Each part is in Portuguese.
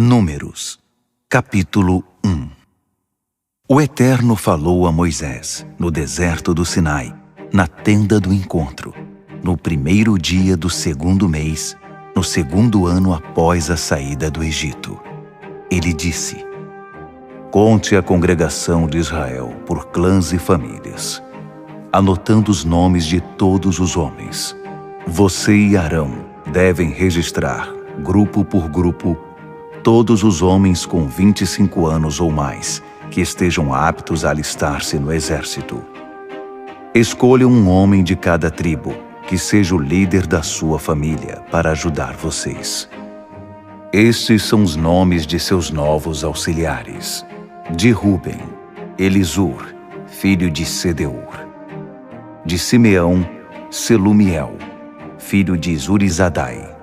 Números, capítulo 1. O Eterno falou a Moisés, no deserto do Sinai, na tenda do encontro, no primeiro dia do segundo mês, no segundo ano após a saída do Egito. Ele disse: Conte a congregação de Israel por clãs e famílias, anotando os nomes de todos os homens. Você e Arão devem registrar, grupo por grupo, todos os homens com 25 anos ou mais que estejam aptos a alistar-se no exército. Escolha um homem de cada tribo, que seja o líder da sua família, para ajudar vocês. Estes são os nomes de seus novos auxiliares. De Ruben, Elisur, filho de Sedeur. De Simeão, Selumiel, filho de Zurizadai.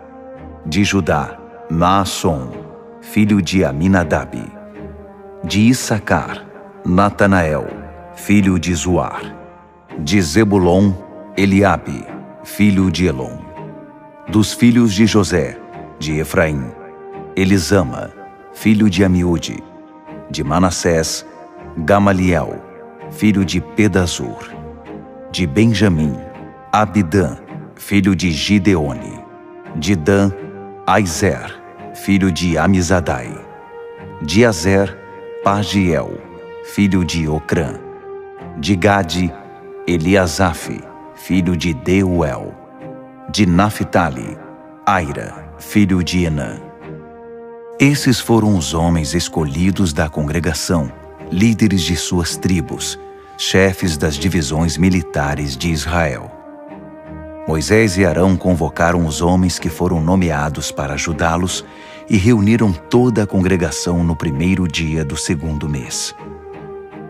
De Judá, Naasson, filho de Aminadab. De Issacar, Natanael, filho de Zuar. De Zebulon, Eliabe, filho de Elon. Dos filhos de José, de Efraim, Elisama, filho de Amiúde. De Manassés, Gamaliel, filho de Pedazur. De Benjamim, Abidã, filho de Gideone. De Dan, Aizer, filho de Amizadai. De Azer, Pagiel, filho de Ocrã. De Gade, Eliasaf, filho de Deuel. De Naphtali, Aira, filho de Enã. Esses foram os homens escolhidos da congregação, líderes de suas tribos, chefes das divisões militares de Israel. Moisés e Arão convocaram os homens que foram nomeados para ajudá-los e reuniram toda a congregação no primeiro dia do segundo mês.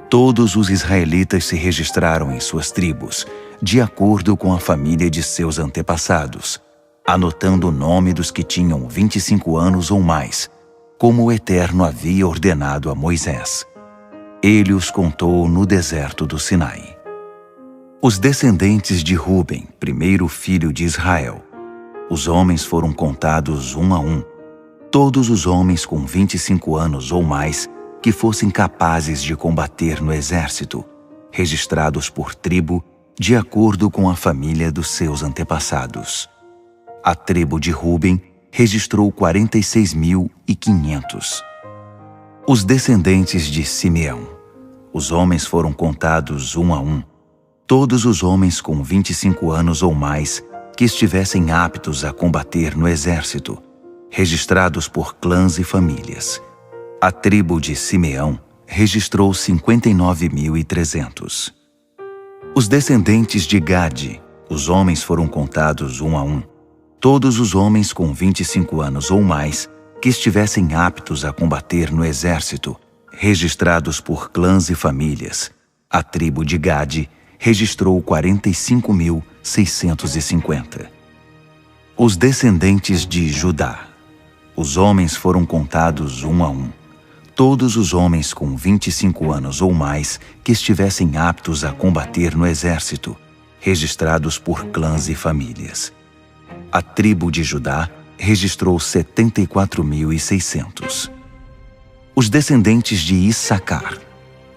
Todos os israelitas se registraram em suas tribos, de acordo com a família de seus antepassados, anotando o nome dos que tinham 25 anos ou mais, como o Eterno havia ordenado a Moisés. Ele os contou no deserto do Sinai. Os descendentes de Ruben, primeiro filho de Israel. Os homens foram contados um a um, todos os homens com 25 anos ou mais que fossem capazes de combater no exército, registrados por tribo, de acordo com a família dos seus antepassados. A tribo de Ruben registrou 46.500. Os descendentes de Simeão. Os homens foram contados um a um, todos os homens com 25 anos ou mais que estivessem aptos a combater no exército, registrados por clãs e famílias. A tribo de Simeão registrou 59.300. Os descendentes de Gade. Os homens foram contados um a um, todos os homens com 25 anos ou mais que estivessem aptos a combater no exército, registrados por clãs e famílias. A tribo de Gade registrou 45.650. Os descendentes de Judá. Os homens foram contados um a um, todos os homens com 25 anos ou mais que estivessem aptos a combater no exército, registrados por clãs e famílias. A tribo de Judá registrou 74.600. Os descendentes de Issacar.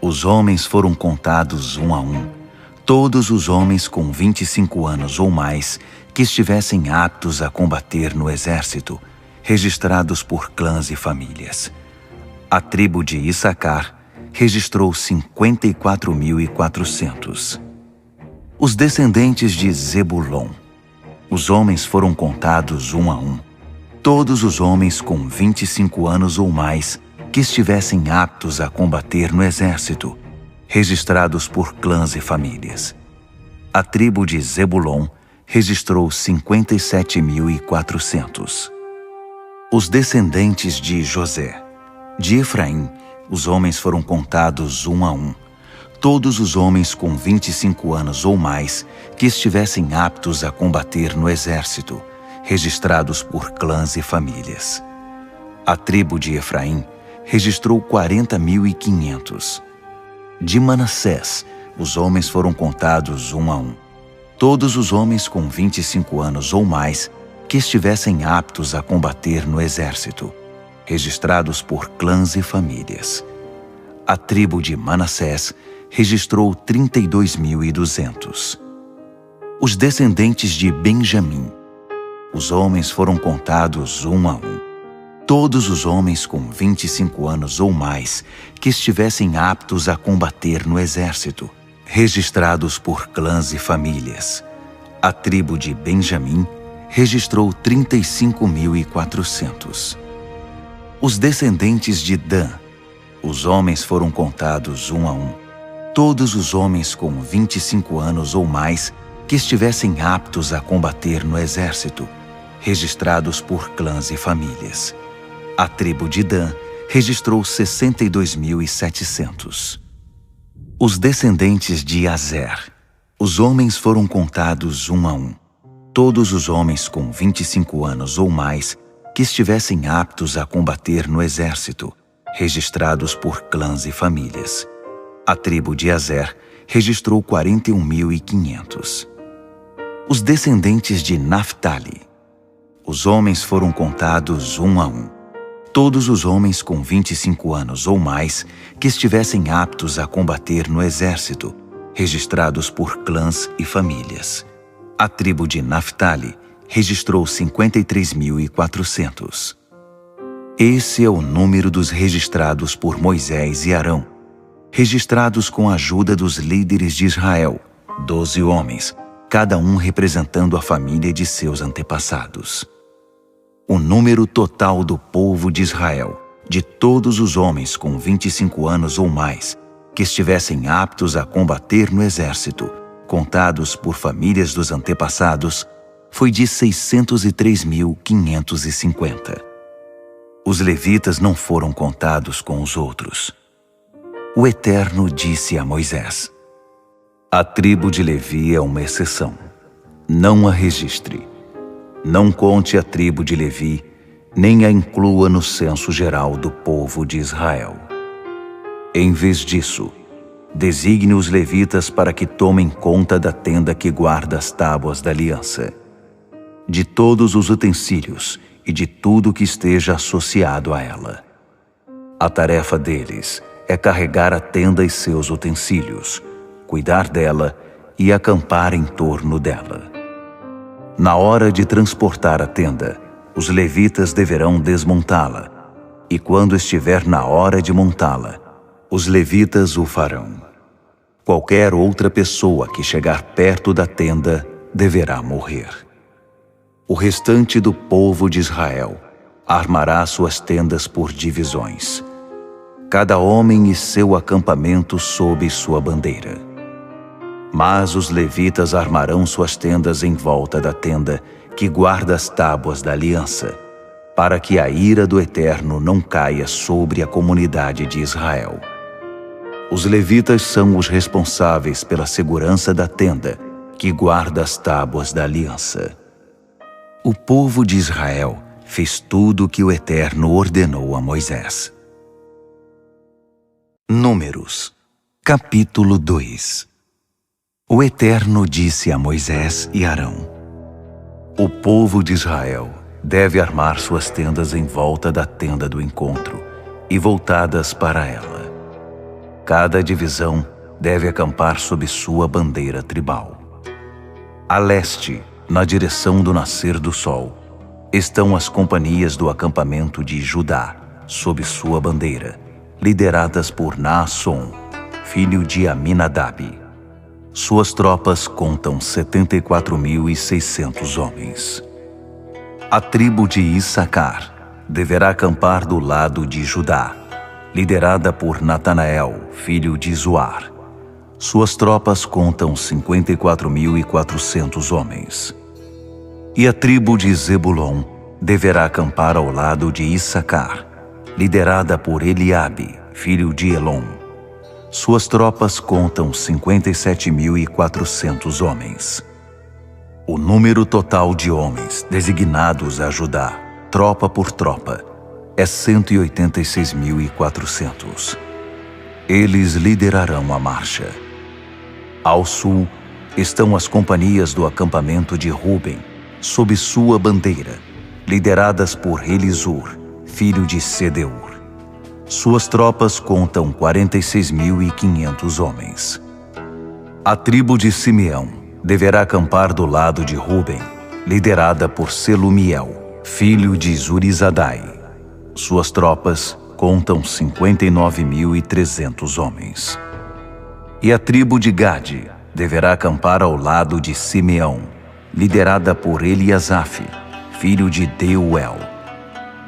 Os homens foram contados um a um, todos os homens com 25 anos ou mais que estivessem aptos a combater no exército, registrados por clãs e famílias. A tribo de Issacar registrou 54.400. Os descendentes de Zebulon. Os homens foram contados um a um, todos os homens com 25 anos ou mais que estivessem aptos a combater no exército, registrados por clãs e famílias. A tribo de Zebulon registrou 57.400. Os descendentes de José. De Efraim, os homens foram contados um a um, todos os homens com 25 anos ou mais que estivessem aptos a combater no exército, registrados por clãs e famílias. A tribo de Efraim registrou 40.500. De Manassés, os homens foram contados um a um, todos os homens com 25 anos ou mais que estivessem aptos a combater no exército, registrados por clãs e famílias. A tribo de Manassés registrou 32.200. Os descendentes de Benjamim. Os homens foram contados um a um. Todos os homens com 25 anos ou mais que estivessem aptos a combater no exército, registrados por clãs e famílias. A tribo de Benjamim registrou 35.400. Os descendentes de Dan. Os homens foram contados um a um. Todos os homens com 25 anos ou mais que estivessem aptos a combater no exército, registrados por clãs e famílias. A tribo de Dan registrou 62.700. Os descendentes de Azer. Os homens foram contados um a um. Todos os homens com 25 anos ou mais que estivessem aptos a combater no exército, registrados por clãs e famílias. A tribo de Azer registrou 41.500. Os descendentes de Naftali. Os homens foram contados um a um. Todos os homens com 25 anos ou mais que estivessem aptos a combater no exército, registrados por clãs e famílias. A tribo de Naftali registrou 53.400. Esse é o número dos registrados por Moisés e Arão, registrados com a ajuda dos líderes de Israel, 12 homens, cada um representando a família de seus antepassados. O número total do povo de Israel, de todos os homens com 25 anos ou mais, que estivessem aptos a combater no exército, contados por famílias dos antepassados, foi de 603.550. Os levitas não foram contados com os outros. O Eterno disse a Moisés: a tribo de Levi é uma exceção. Não a registre. Não conte a tribo de Levi, nem a inclua no censo geral do povo de Israel. Em vez disso, designe os levitas para que tomem conta da tenda que guarda as tábuas da aliança, de todos os utensílios e de tudo que esteja associado a ela. A tarefa deles é carregar a tenda e seus utensílios, cuidar dela e acampar em torno dela. Na hora de transportar a tenda, os levitas deverão desmontá-la, e quando estiver na hora de montá-la, os levitas o farão. Qualquer outra pessoa que chegar perto da tenda deverá morrer. O restante do povo de Israel armará suas tendas por divisões, cada homem e seu acampamento sob sua bandeira. Mas os levitas armarão suas tendas em volta da tenda que guarda as tábuas da aliança, para que a ira do Eterno não caia sobre a comunidade de Israel. Os levitas são os responsáveis pela segurança da tenda que guarda as tábuas da aliança. O povo de Israel fez tudo o que o Eterno ordenou a Moisés. Números, capítulo 2. O Eterno disse a Moisés e Arão: o povo de Israel deve armar suas tendas em volta da tenda do encontro e voltadas para ela. Cada divisão deve acampar sob sua bandeira tribal. A leste, na direção do nascer do sol, estão as companhias do acampamento de Judá, sob sua bandeira, lideradas por Naasson, filho de Aminadab. Suas tropas contam 74.600 homens. A tribo de Issacar deverá acampar do lado de Judá, liderada por Natanael, filho de Zuar. Suas tropas contam 54.400 homens. E a tribo de Zebulon deverá acampar ao lado de Issacar, liderada por Eliabe, filho de Elon. Suas tropas contam 57.400 homens. O número total de homens designados a Judá, tropa por tropa, é 186.400. Eles liderarão a marcha. Ao sul estão as companhias do acampamento de Ruben, sob sua bandeira, lideradas por Elisur, filho de Sedeur. Suas tropas contam 46.500 homens. A tribo de Simeão deverá acampar do lado de Ruben, liderada por Selumiel, filho de Zurizadai. Suas tropas contam 59.300 homens. E a tribo de Gade deverá acampar ao lado de Simeão, liderada por Eliasaf, filho de Deuel.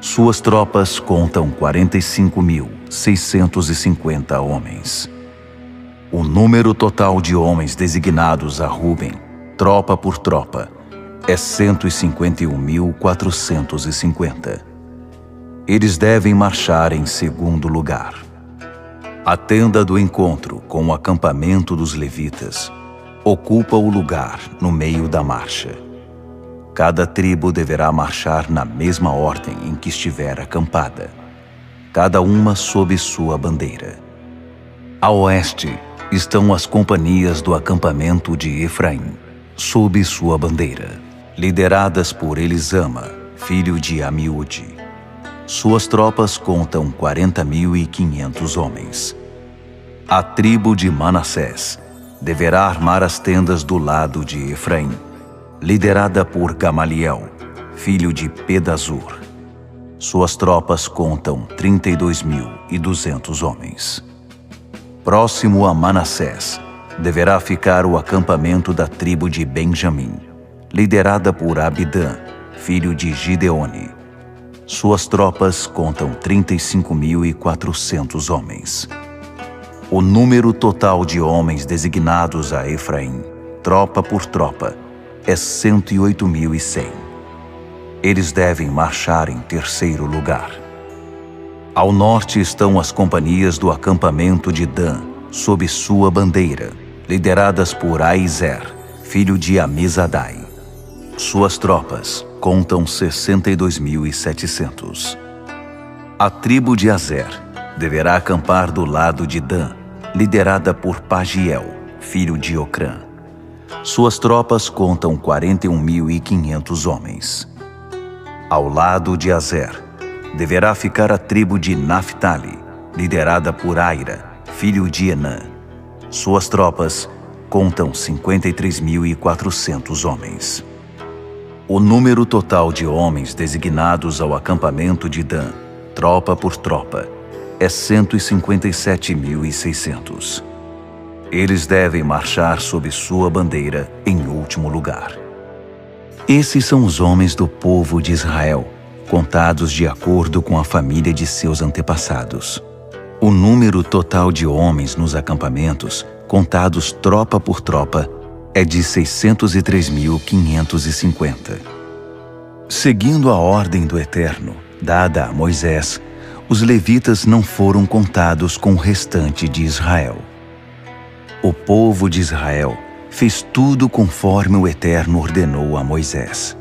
Suas tropas contam 45.650 homens. O número total de homens designados a Ruben, tropa por tropa, é 151.450. Eles devem marchar em segundo lugar. A tenda do encontro com o acampamento dos levitas ocupa o lugar no meio da marcha. Cada tribo deverá marchar na mesma ordem em que estiver acampada, cada uma sob sua bandeira. A oeste estão as companhias do acampamento de Efraim, sob sua bandeira, lideradas por Elisama, filho de Amiúde. Suas tropas contam 40.500 homens. A tribo de Manassés deverá armar as tendas do lado de Efraim, liderada por Gamaliel, filho de Pedazur. Suas tropas contam 32.200 homens. Próximo a Manassés, deverá ficar o acampamento da tribo de Benjamim, liderada por Abidã, filho de Gideone. Suas tropas contam 35.400 homens. O número total de homens designados a Efraim, tropa por tropa, é 108.100. Eles devem marchar em terceiro lugar. Ao norte estão as companhias do acampamento de Dan, sob sua bandeira, lideradas por Aizer, filho de Amizadai. Suas tropas contam 62.700. A tribo de Azer deverá acampar do lado de Dan, liderada por Pagiel, filho de Ocrã. Suas tropas contam 41.500 homens. Ao lado de Azer, deverá ficar a tribo de Naphtali, liderada por Aira, filho de Enã. Suas tropas contam 53.400 homens. O número total de homens designados ao acampamento de Dan, tropa por tropa, é 157.600. Eles devem marchar sob sua bandeira em último lugar. Esses são os homens do povo de Israel, contados de acordo com a família de seus antepassados. O número total de homens nos acampamentos, contados tropa por tropa, é de 603.550. Seguindo a ordem do Eterno, dada a Moisés, os levitas não foram contados com o restante de Israel. O povo de Israel fez tudo conforme o Eterno ordenou a Moisés.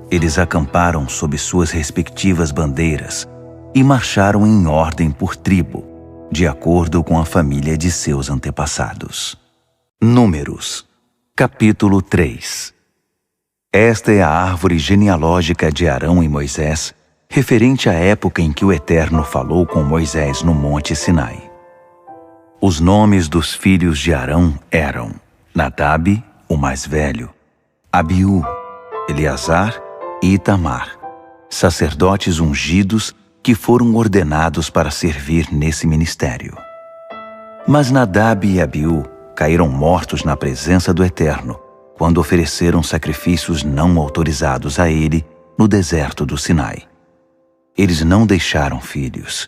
Eles acamparam sob suas respectivas bandeiras e marcharam em ordem por tribo, de acordo com a família de seus antepassados. Números, capítulo 3. Esta é a árvore genealógica de Arão e Moisés, referente à época em que o Eterno falou com Moisés no Monte Sinai. Os nomes dos filhos de Arão eram Nadab, o mais velho, Abiú, Eleazar e Itamar, sacerdotes ungidos que foram ordenados para servir nesse ministério. Mas Nadab e Abiú caíram mortos na presença do Eterno, quando ofereceram sacrifícios não autorizados a ele no deserto do Sinai. Eles não deixaram filhos.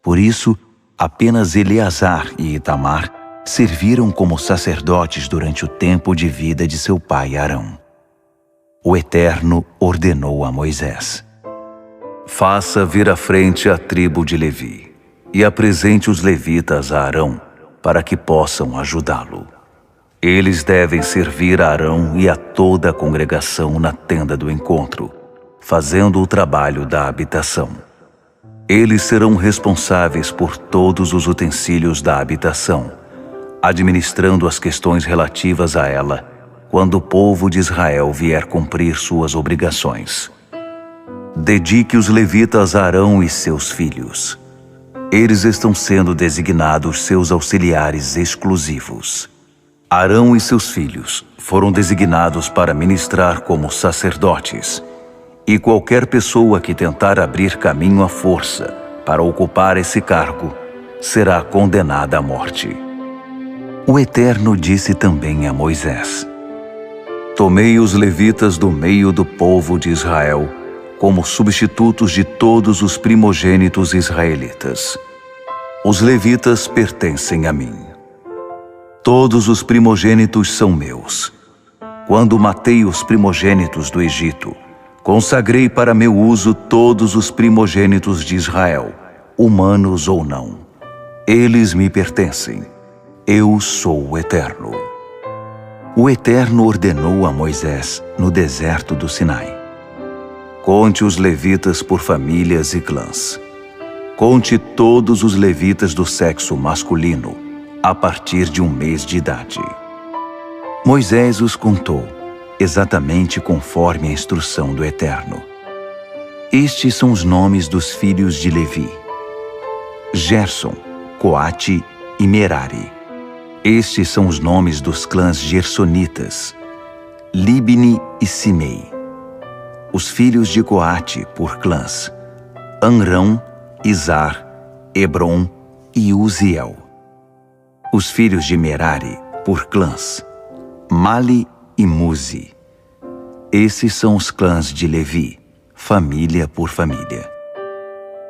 Por isso, apenas Eleazar e Itamar serviram como sacerdotes durante o tempo de vida de seu pai Arão. O Eterno ordenou a Moisés: faça vir à frente a tribo de Levi e apresente os levitas a Arão para que possam ajudá-lo. Eles devem servir a Arão e a toda a congregação na tenda do encontro, fazendo o trabalho da habitação. Eles serão responsáveis por todos os utensílios da habitação, administrando as questões relativas a ela quando o povo de Israel vier cumprir suas obrigações. dedique os levitas a Arão e seus filhos. Eles estão sendo designados seus auxiliares exclusivos. Arão e seus filhos foram designados para ministrar como sacerdotes, e qualquer pessoa que tentar abrir caminho à força para ocupar esse cargo será condenada à morte. O Eterno disse também a Moisés: Tomei os levitas do meio do povo de Israel como substitutos de todos os primogênitos israelitas. Os levitas pertencem a mim. Todos os primogênitos são meus. Quando matei os primogênitos do Egito, consagrei para meu uso todos os primogênitos de Israel, humanos ou não. Eles me pertencem. Eu sou o Eterno. O Eterno ordenou a Moisés no deserto do Sinai: Conte os levitas por famílias e clãs. Conte todos os levitas do sexo masculino, a partir de 1 mês de idade. Moisés os contou, exatamente conforme a instrução do Eterno. Estes são os nomes dos filhos de Levi: Gerson, Coate e Merari. Estes são os nomes dos clãs gersonitas: Libni e Simei. Os filhos de Coate por clãs: Amrão, Izar, Hebron e Uziel. Os filhos de Merari por clãs: Mali e Muzi. Esses são os clãs de Levi, família por família.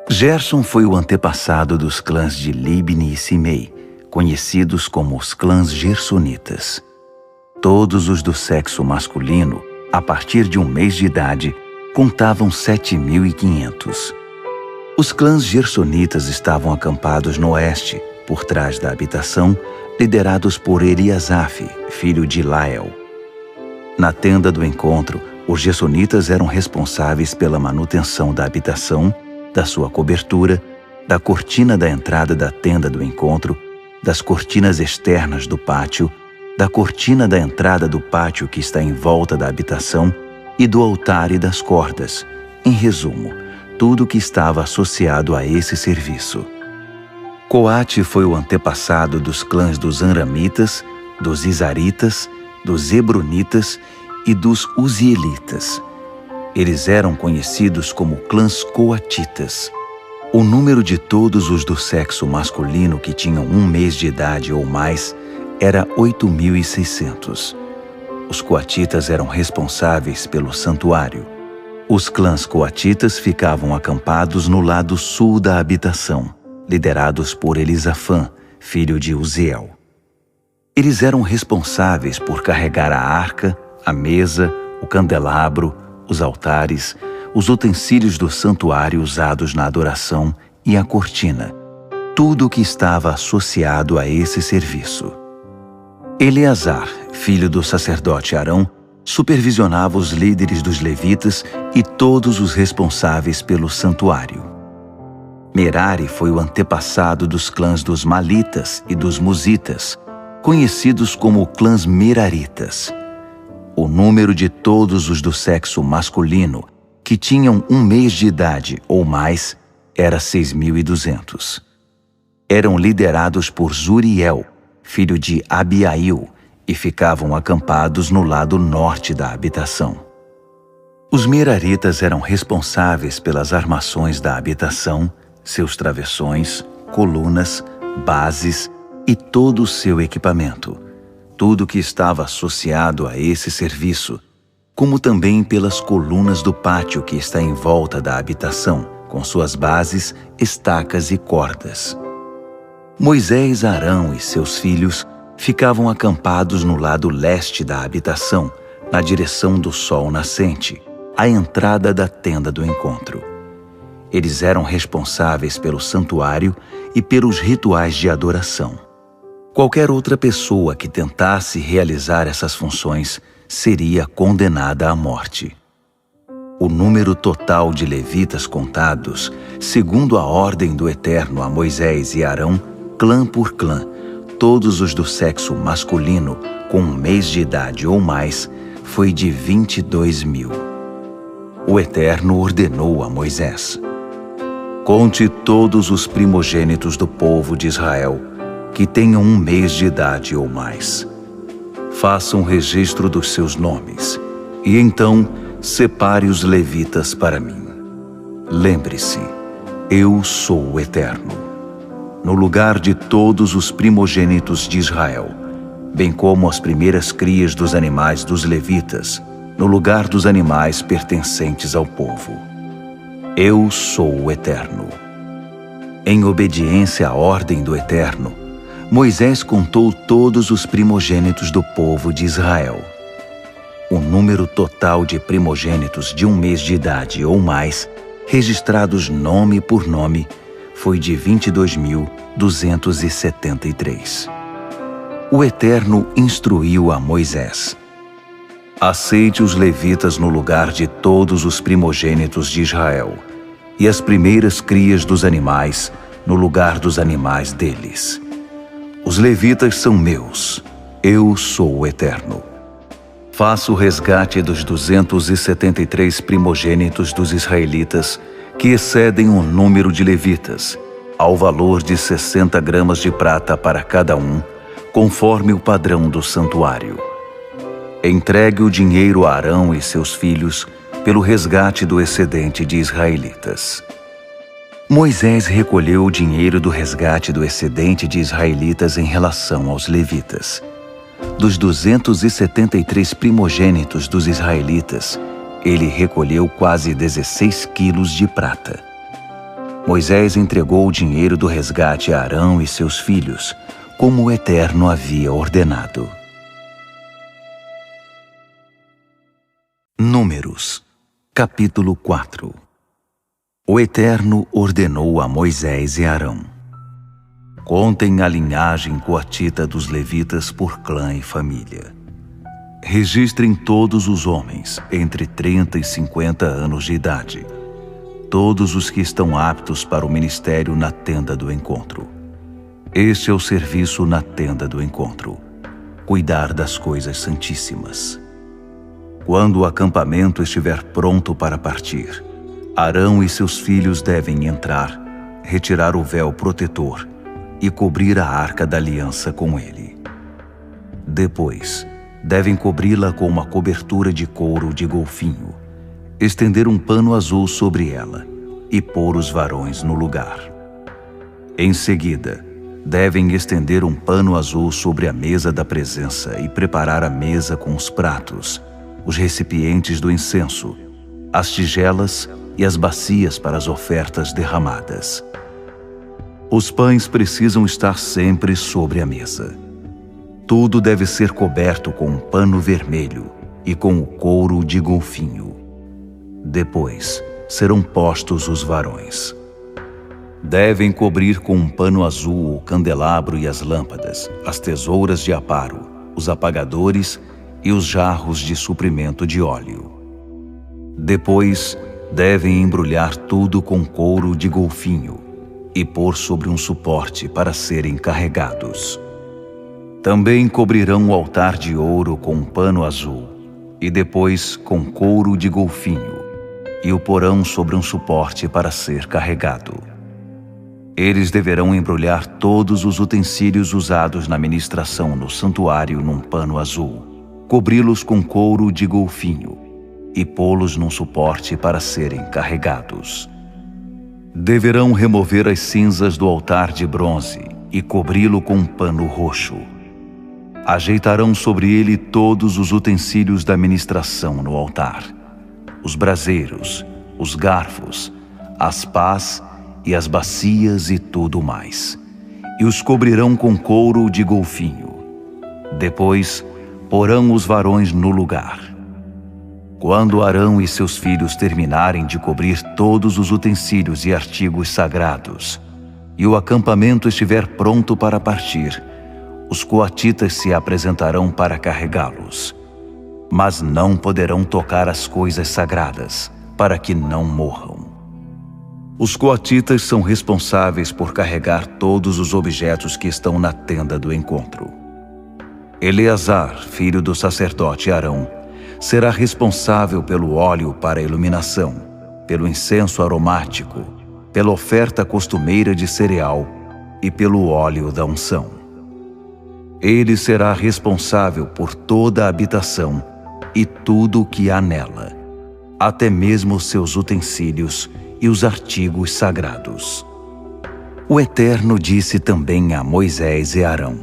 Gerson foi o antepassado dos clãs de Libni e Simei, conhecidos como os clãs gersonitas. Todos os do sexo masculino, a partir de 1 mês de idade, contavam 7.500. Os clãs gersonitas estavam acampados no oeste, por trás da habitação, liderados por Eliasaf, filho de Lael. Na tenda do encontro, os gersonitas eram responsáveis pela manutenção da habitação, da sua cobertura, da cortina da entrada da tenda do encontro, das cortinas externas do pátio, da cortina da entrada do pátio que está em volta da habitação e do altar e das cordas. Em resumo, tudo que estava associado a esse serviço. Coate foi o antepassado dos clãs dos Amramitas, dos Izaritas, dos Hebronitas e dos Uzielitas. Eles eram conhecidos como clãs coatitas. O número de todos os do sexo masculino que tinham 1 mês de idade ou mais era 8.600. Os coatitas eram responsáveis pelo santuário. Os clãs coatitas ficavam acampados no lado sul da habitação, liderados por Elisafã, filho de Uziel. Eles eram responsáveis por carregar a arca, a mesa, o candelabro, os altares, os utensílios do santuário usados na adoração e a cortina, tudo o que estava associado a esse serviço. Eleazar, filho do sacerdote Arão, supervisionava os líderes dos levitas e todos os responsáveis pelo santuário. Merari foi o antepassado dos clãs dos Malitas e dos Musitas, conhecidos como clãs Meraritas. O número de todos os do sexo masculino que tinham 1 mês de idade ou mais era 6.200. Eram liderados por Zuriel, filho de Abiail, e ficavam acampados no lado norte da habitação. Os Meraritas eram responsáveis pelas armações da habitação, seus travessões, colunas, bases e todo o seu equipamento, tudo que estava associado a esse serviço, como também pelas colunas do pátio que está em volta da habitação, com suas bases, estacas e cordas. Moisés, Arão e seus filhos ficavam acampados no lado leste da habitação, na direção do sol nascente, à entrada da tenda do encontro. Eles eram responsáveis pelo santuário e pelos rituais de adoração. Qualquer outra pessoa que tentasse realizar essas funções seria condenada à morte. O número total de levitas contados, segundo a ordem do Eterno a Moisés e Arão, clã por clã, todos os do sexo masculino com 1 mês de idade ou mais, foi de 22.000. o Eterno ordenou a Moisés: conte todos os primogênitos do povo de Israel que tenham 1 mês de idade ou mais. Faça um registro dos seus nomes e então separe os levitas para mim. Lembre-se, eu sou o Eterno. No lugar de todos os primogênitos de Israel, bem como as primeiras crias dos animais dos levitas, no lugar dos animais pertencentes ao povo. Eu sou o Eterno. Em obediência à ordem do Eterno, Moisés contou todos os primogênitos do povo de Israel. O número total de primogênitos de 1 mês de idade ou mais, registrados nome por nome, foi de 22.273. O Eterno instruiu a Moisés: aceite os levitas no lugar de todos os primogênitos de Israel, e as primeiras crias dos animais no lugar dos animais deles. Os levitas são meus, eu sou o Eterno. Faça o resgate dos 273 primogênitos dos israelitas que excedem o número de levitas, ao valor de 60 gramas de prata para cada um, conforme o padrão do santuário. Entregue o dinheiro a Arão e seus filhos pelo resgate do excedente de israelitas. Moisés recolheu o dinheiro do resgate do excedente de israelitas em relação aos levitas. Dos 273 primogênitos dos israelitas, ele recolheu quase 16 quilos de prata. Moisés entregou o dinheiro do resgate a Arão e seus filhos, como o Eterno havia ordenado. Números, capítulo 4. O Eterno ordenou a Moisés e Arão: contem a linhagem coatita dos levitas por clã e família. Registrem todos os homens entre 30 e 50 anos de idade, todos os que estão aptos para o ministério na tenda do encontro. Este é o serviço na tenda do encontro: cuidar das coisas santíssimas. Quando o acampamento estiver pronto para partir, Arão e seus filhos devem entrar, retirar o véu protetor e cobrir a arca da aliança com ele. Depois, devem cobri-la com uma cobertura de couro de golfinho, estender um pano azul sobre ela e pôr os varões no lugar. Em seguida, devem estender um pano azul sobre a mesa da presença e preparar a mesa com os pratos, os recipientes do incenso, as tigelas e as bacias para as ofertas derramadas. Os pães precisam estar sempre sobre a mesa. Tudo deve ser coberto com um pano vermelho e com o couro de golfinho. Depois, serão postos os varões. Devem cobrir com um pano azul o candelabro e as lâmpadas, as tesouras de aparo, os apagadores e os jarros de suprimento de óleo. Depois, devem embrulhar tudo com couro de golfinho e pôr sobre um suporte para serem carregados. Também cobrirão o altar de ouro com um pano azul e depois com couro de golfinho e o porão sobre um suporte para ser carregado. Eles deverão embrulhar todos os utensílios usados na ministração no santuário num pano azul, cobri-los com couro de golfinho e pô-los num suporte para serem carregados. Deverão remover as cinzas do altar de bronze e cobri-lo com um pano roxo. Ajeitarão sobre ele todos os utensílios da ministração no altar: os braseiros, os garfos, as pás e as bacias e tudo mais, e os cobrirão com couro de golfinho. Depois, porão os varões no lugar. Quando Arão e seus filhos terminarem de cobrir todos os utensílios e artigos sagrados, e o acampamento estiver pronto para partir, os coatitas se apresentarão para carregá-los. Mas não poderão tocar as coisas sagradas, para que não morram. Os coatitas são responsáveis por carregar todos os objetos que estão na tenda do encontro. Eleazar, filho do sacerdote Arão, será responsável pelo óleo para a iluminação, pelo incenso aromático, pela oferta costumeira de cereal e pelo óleo da unção. Ele será responsável por toda a habitação e tudo o que há nela, até mesmo os seus utensílios e os artigos sagrados. O Eterno disse também a Moisés e Arão: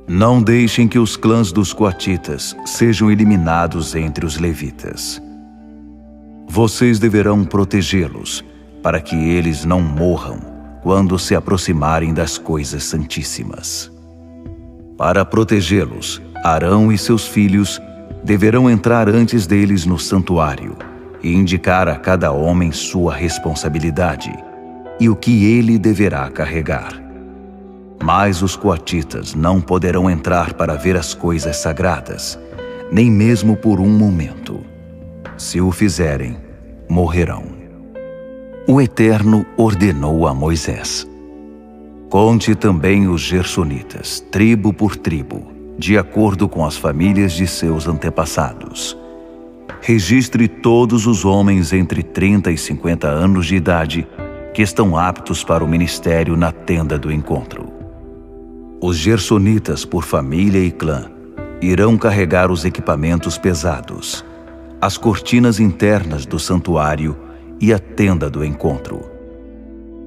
Não deixem que os clãs dos coatitas sejam eliminados entre os levitas. Vocês deverão protegê-los, para que eles não morram quando se aproximarem das coisas santíssimas. Para protegê-los, Arão e seus filhos deverão entrar antes deles no santuário e indicar a cada homem sua responsabilidade e o que ele deverá carregar. Mas os coatitas não poderão entrar para ver as coisas sagradas, nem mesmo por um momento. Se o fizerem, morrerão. O Eterno ordenou a Moisés: Conte também os gersonitas, tribo por tribo, de acordo com as famílias de seus antepassados. Registre todos os homens entre 30 e 50 anos de idade que estão aptos para o ministério na tenda do encontro. Os gersonitas, por família e clã, irão carregar os equipamentos pesados, as cortinas internas do santuário e a tenda do encontro,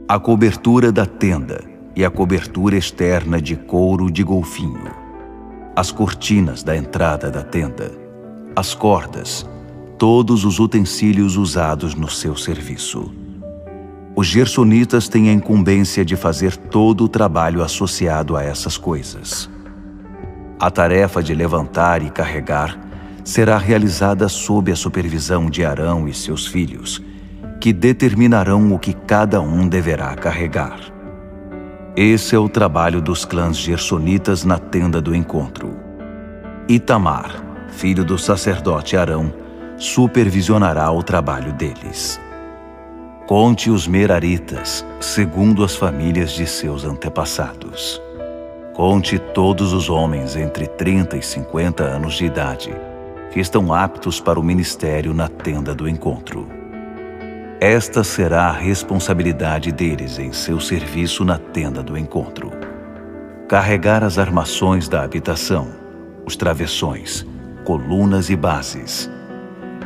a cobertura da tenda e a cobertura externa de couro de golfinho, as cortinas da entrada da tenda, as cordas, todos os utensílios usados no seu serviço. Os gersonitas têm a incumbência de fazer todo o trabalho associado a essas coisas. A tarefa de levantar e carregar será realizada sob a supervisão de Arão e seus filhos, que determinarão o que cada um deverá carregar. Esse é o trabalho dos clãs gersonitas na tenda do encontro. Itamar, filho do sacerdote Arão, supervisionará o trabalho deles. Conte os meraritas, segundo as famílias de seus antepassados. Conte todos os homens entre 30 e 50 anos de idade, que estão aptos para o ministério na tenda do encontro. Esta será a responsabilidade deles em seu serviço na tenda do encontro: carregar as armações da habitação, os travessões, colunas e bases,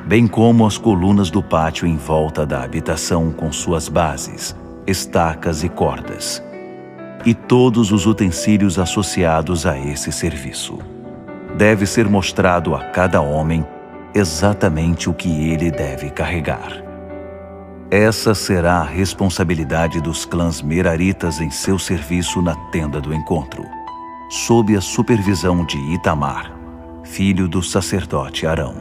bem como as colunas do pátio em volta da habitação com suas bases, estacas e cordas, e todos os utensílios associados a esse serviço. Deve ser mostrado a cada homem exatamente o que ele deve carregar. Essa será a responsabilidade dos clãs meraritas em seu serviço na tenda do encontro, sob a supervisão de Itamar, filho do sacerdote Arão.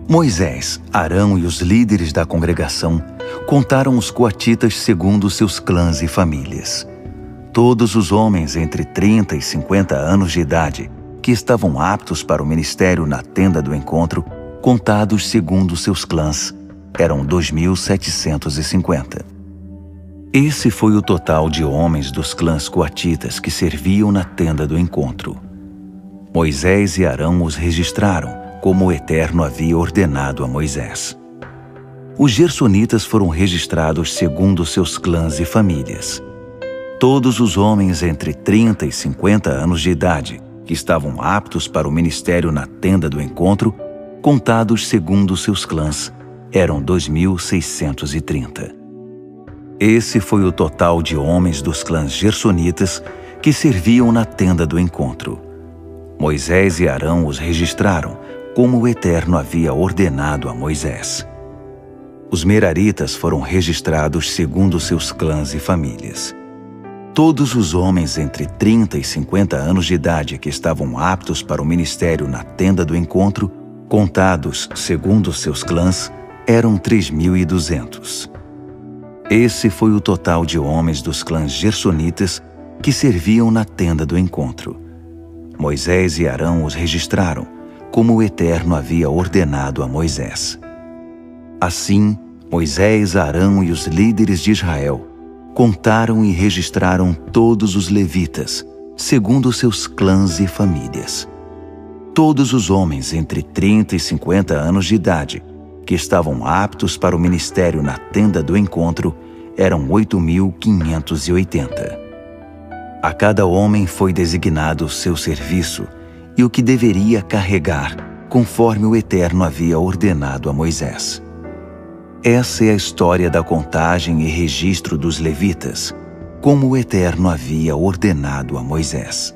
Moisés, Arão e os líderes da congregação contaram os coatitas segundo seus clãs e famílias. Todos os homens entre 30 e 50 anos de idade que estavam aptos para o ministério na tenda do encontro, contados segundo seus clãs, eram 2.750. Esse foi o total de homens dos clãs coatitas que serviam na tenda do encontro. Moisés e Arão os registraram, como o Eterno havia ordenado a Moisés. Os gersonitas foram registrados segundo seus clãs e famílias. Todos os homens entre 30 e 50 anos de idade que estavam aptos para o ministério na tenda do encontro, contados segundo seus clãs, eram 2.630. Esse foi o total de homens dos clãs gersonitas que serviam na tenda do encontro. Moisés e Arão os registraram, como o Eterno havia ordenado a Moisés. Os meraritas foram registrados segundo seus clãs e famílias. Todos os homens entre 30 e 50 anos de idade que estavam aptos para o ministério na tenda do encontro, contados segundo seus clãs, eram 3.200. Esse foi o total de homens dos clãs gersonitas que serviam na tenda do encontro. Moisés e Arão os registraram, como o Eterno havia ordenado a Moisés. Assim, Moisés, Arão e os líderes de Israel contaram e registraram todos os levitas, segundo seus clãs e famílias. Todos os homens entre 30 e 50 anos de idade que estavam aptos para o ministério na tenda do encontro eram 8.580. A cada homem foi designado seu serviço e o que deveria carregar, conforme o Eterno havia ordenado a Moisés. Essa é a história da contagem e registro dos levitas, como o Eterno havia ordenado a Moisés.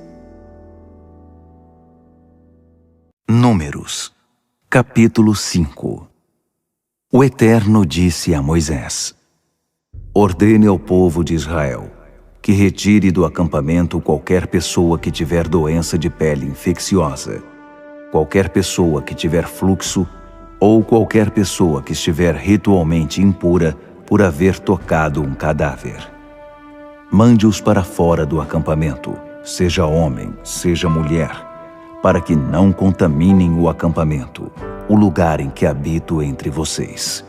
Números, capítulo 5. O Eterno disse a Moisés: ordene ao povo de Israel que retire do acampamento qualquer pessoa que tiver doença de pele infecciosa, qualquer pessoa que tiver fluxo ou qualquer pessoa que estiver ritualmente impura por haver tocado um cadáver. Mande-os para fora do acampamento, seja homem, seja mulher, para que não contaminem o acampamento, o lugar em que habito entre vocês.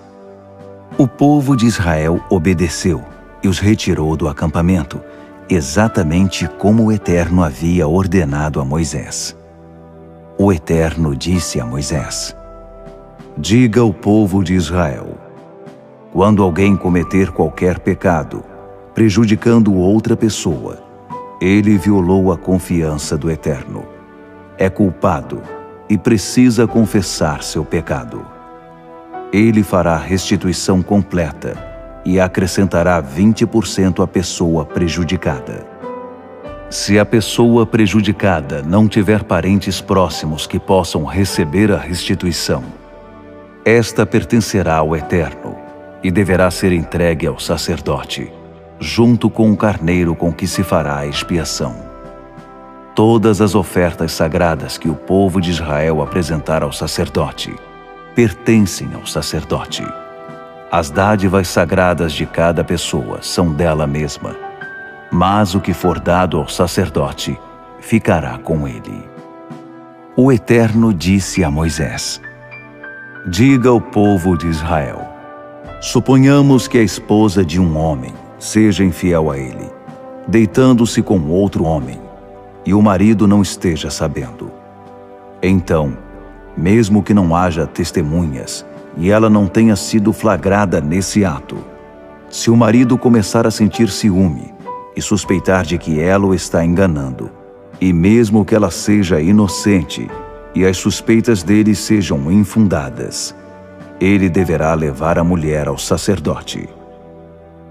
O povo de Israel obedeceu e os retirou do acampamento, exatamente como o Eterno havia ordenado a Moisés. O Eterno disse a Moisés: diga ao povo de Israel: quando alguém cometer qualquer pecado, prejudicando outra pessoa, ele violou a confiança do Eterno. É culpado e precisa confessar seu pecado. Ele fará restituição completa e acrescentará 20% à pessoa prejudicada. Se a pessoa prejudicada não tiver parentes próximos que possam receber a restituição, esta pertencerá ao Eterno e deverá ser entregue ao sacerdote, junto com o carneiro com que se fará a expiação. Todas as ofertas sagradas que o povo de Israel apresentar ao sacerdote pertencem ao sacerdote. As dádivas sagradas de cada pessoa são dela mesma, mas o que for dado ao sacerdote ficará com ele. O Eterno disse a Moisés: diga ao povo de Israel: suponhamos que a esposa de um homem seja infiel a ele, deitando-se com outro homem, e o marido não esteja sabendo. Então, mesmo que não haja testemunhas e ela não tenha sido flagrada nesse ato, se o marido começar a sentir ciúme e suspeitar de que ela o está enganando, e mesmo que ela seja inocente e as suspeitas dele sejam infundadas, ele deverá levar a mulher ao sacerdote.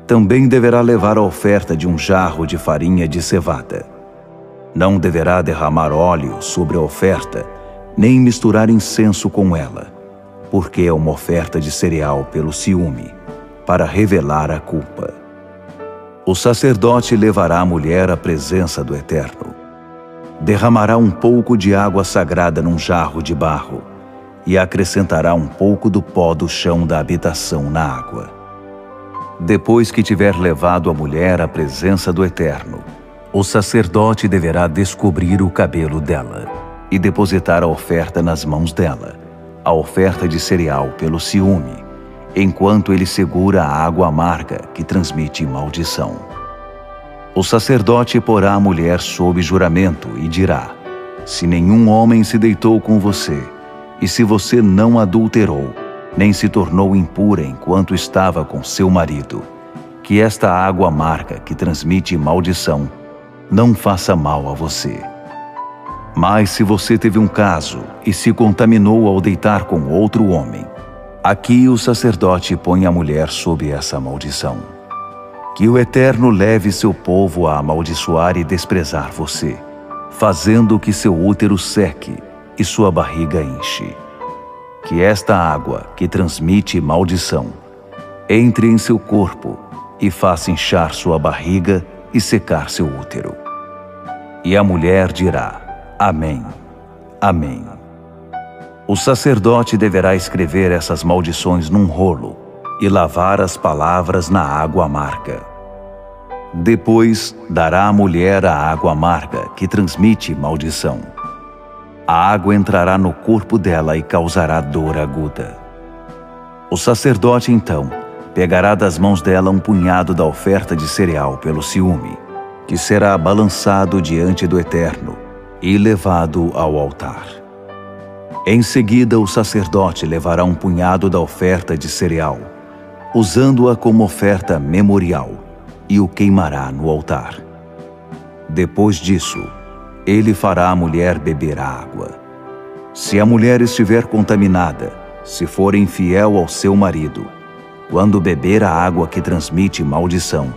Também deverá levar a oferta de um jarro de farinha de cevada. Não deverá derramar óleo sobre a oferta, nem misturar incenso com ela, porque é uma oferta de cereal pelo ciúme, para revelar a culpa. O sacerdote levará a mulher à presença do Eterno. Derramará um pouco de água sagrada num jarro de barro e acrescentará um pouco do pó do chão da habitação na água. Depois que tiver levado a mulher à presença do Eterno, o sacerdote deverá descobrir o cabelo dela e depositar a oferta nas mãos dela, a oferta de cereal pelo ciúme, enquanto ele segura a água amarga que transmite maldição. O sacerdote porá a mulher sob juramento e dirá: se nenhum homem se deitou com você, e se você não adulterou, nem se tornou impura enquanto estava com seu marido, que esta água amarga que transmite maldição não faça mal a você. Mas se você teve um caso e se contaminou ao deitar com outro homem, aqui o sacerdote põe a mulher sob essa maldição. Que o Eterno leve seu povo a amaldiçoar e desprezar você, fazendo que seu útero seque e sua barriga enche. Que esta água, que transmite maldição, entre em seu corpo e faça inchar sua barriga e secar seu útero. E a mulher dirá: Amém, Amém. O sacerdote deverá escrever essas maldições num rolo e lavar as palavras na água amarga. Depois dará à mulher a água amarga que transmite maldição. A água entrará no corpo dela e causará dor aguda. O sacerdote então pegará das mãos dela um punhado da oferta de cereal pelo ciúme, que será balançado diante do Eterno e levado ao altar. Em seguida, o sacerdote levará um punhado da oferta de cereal, usando-a como oferta memorial, e o queimará no altar. Depois disso, ele fará a mulher beber a água. Se a mulher estiver contaminada, se for infiel ao seu marido, quando beber a água que transmite maldição,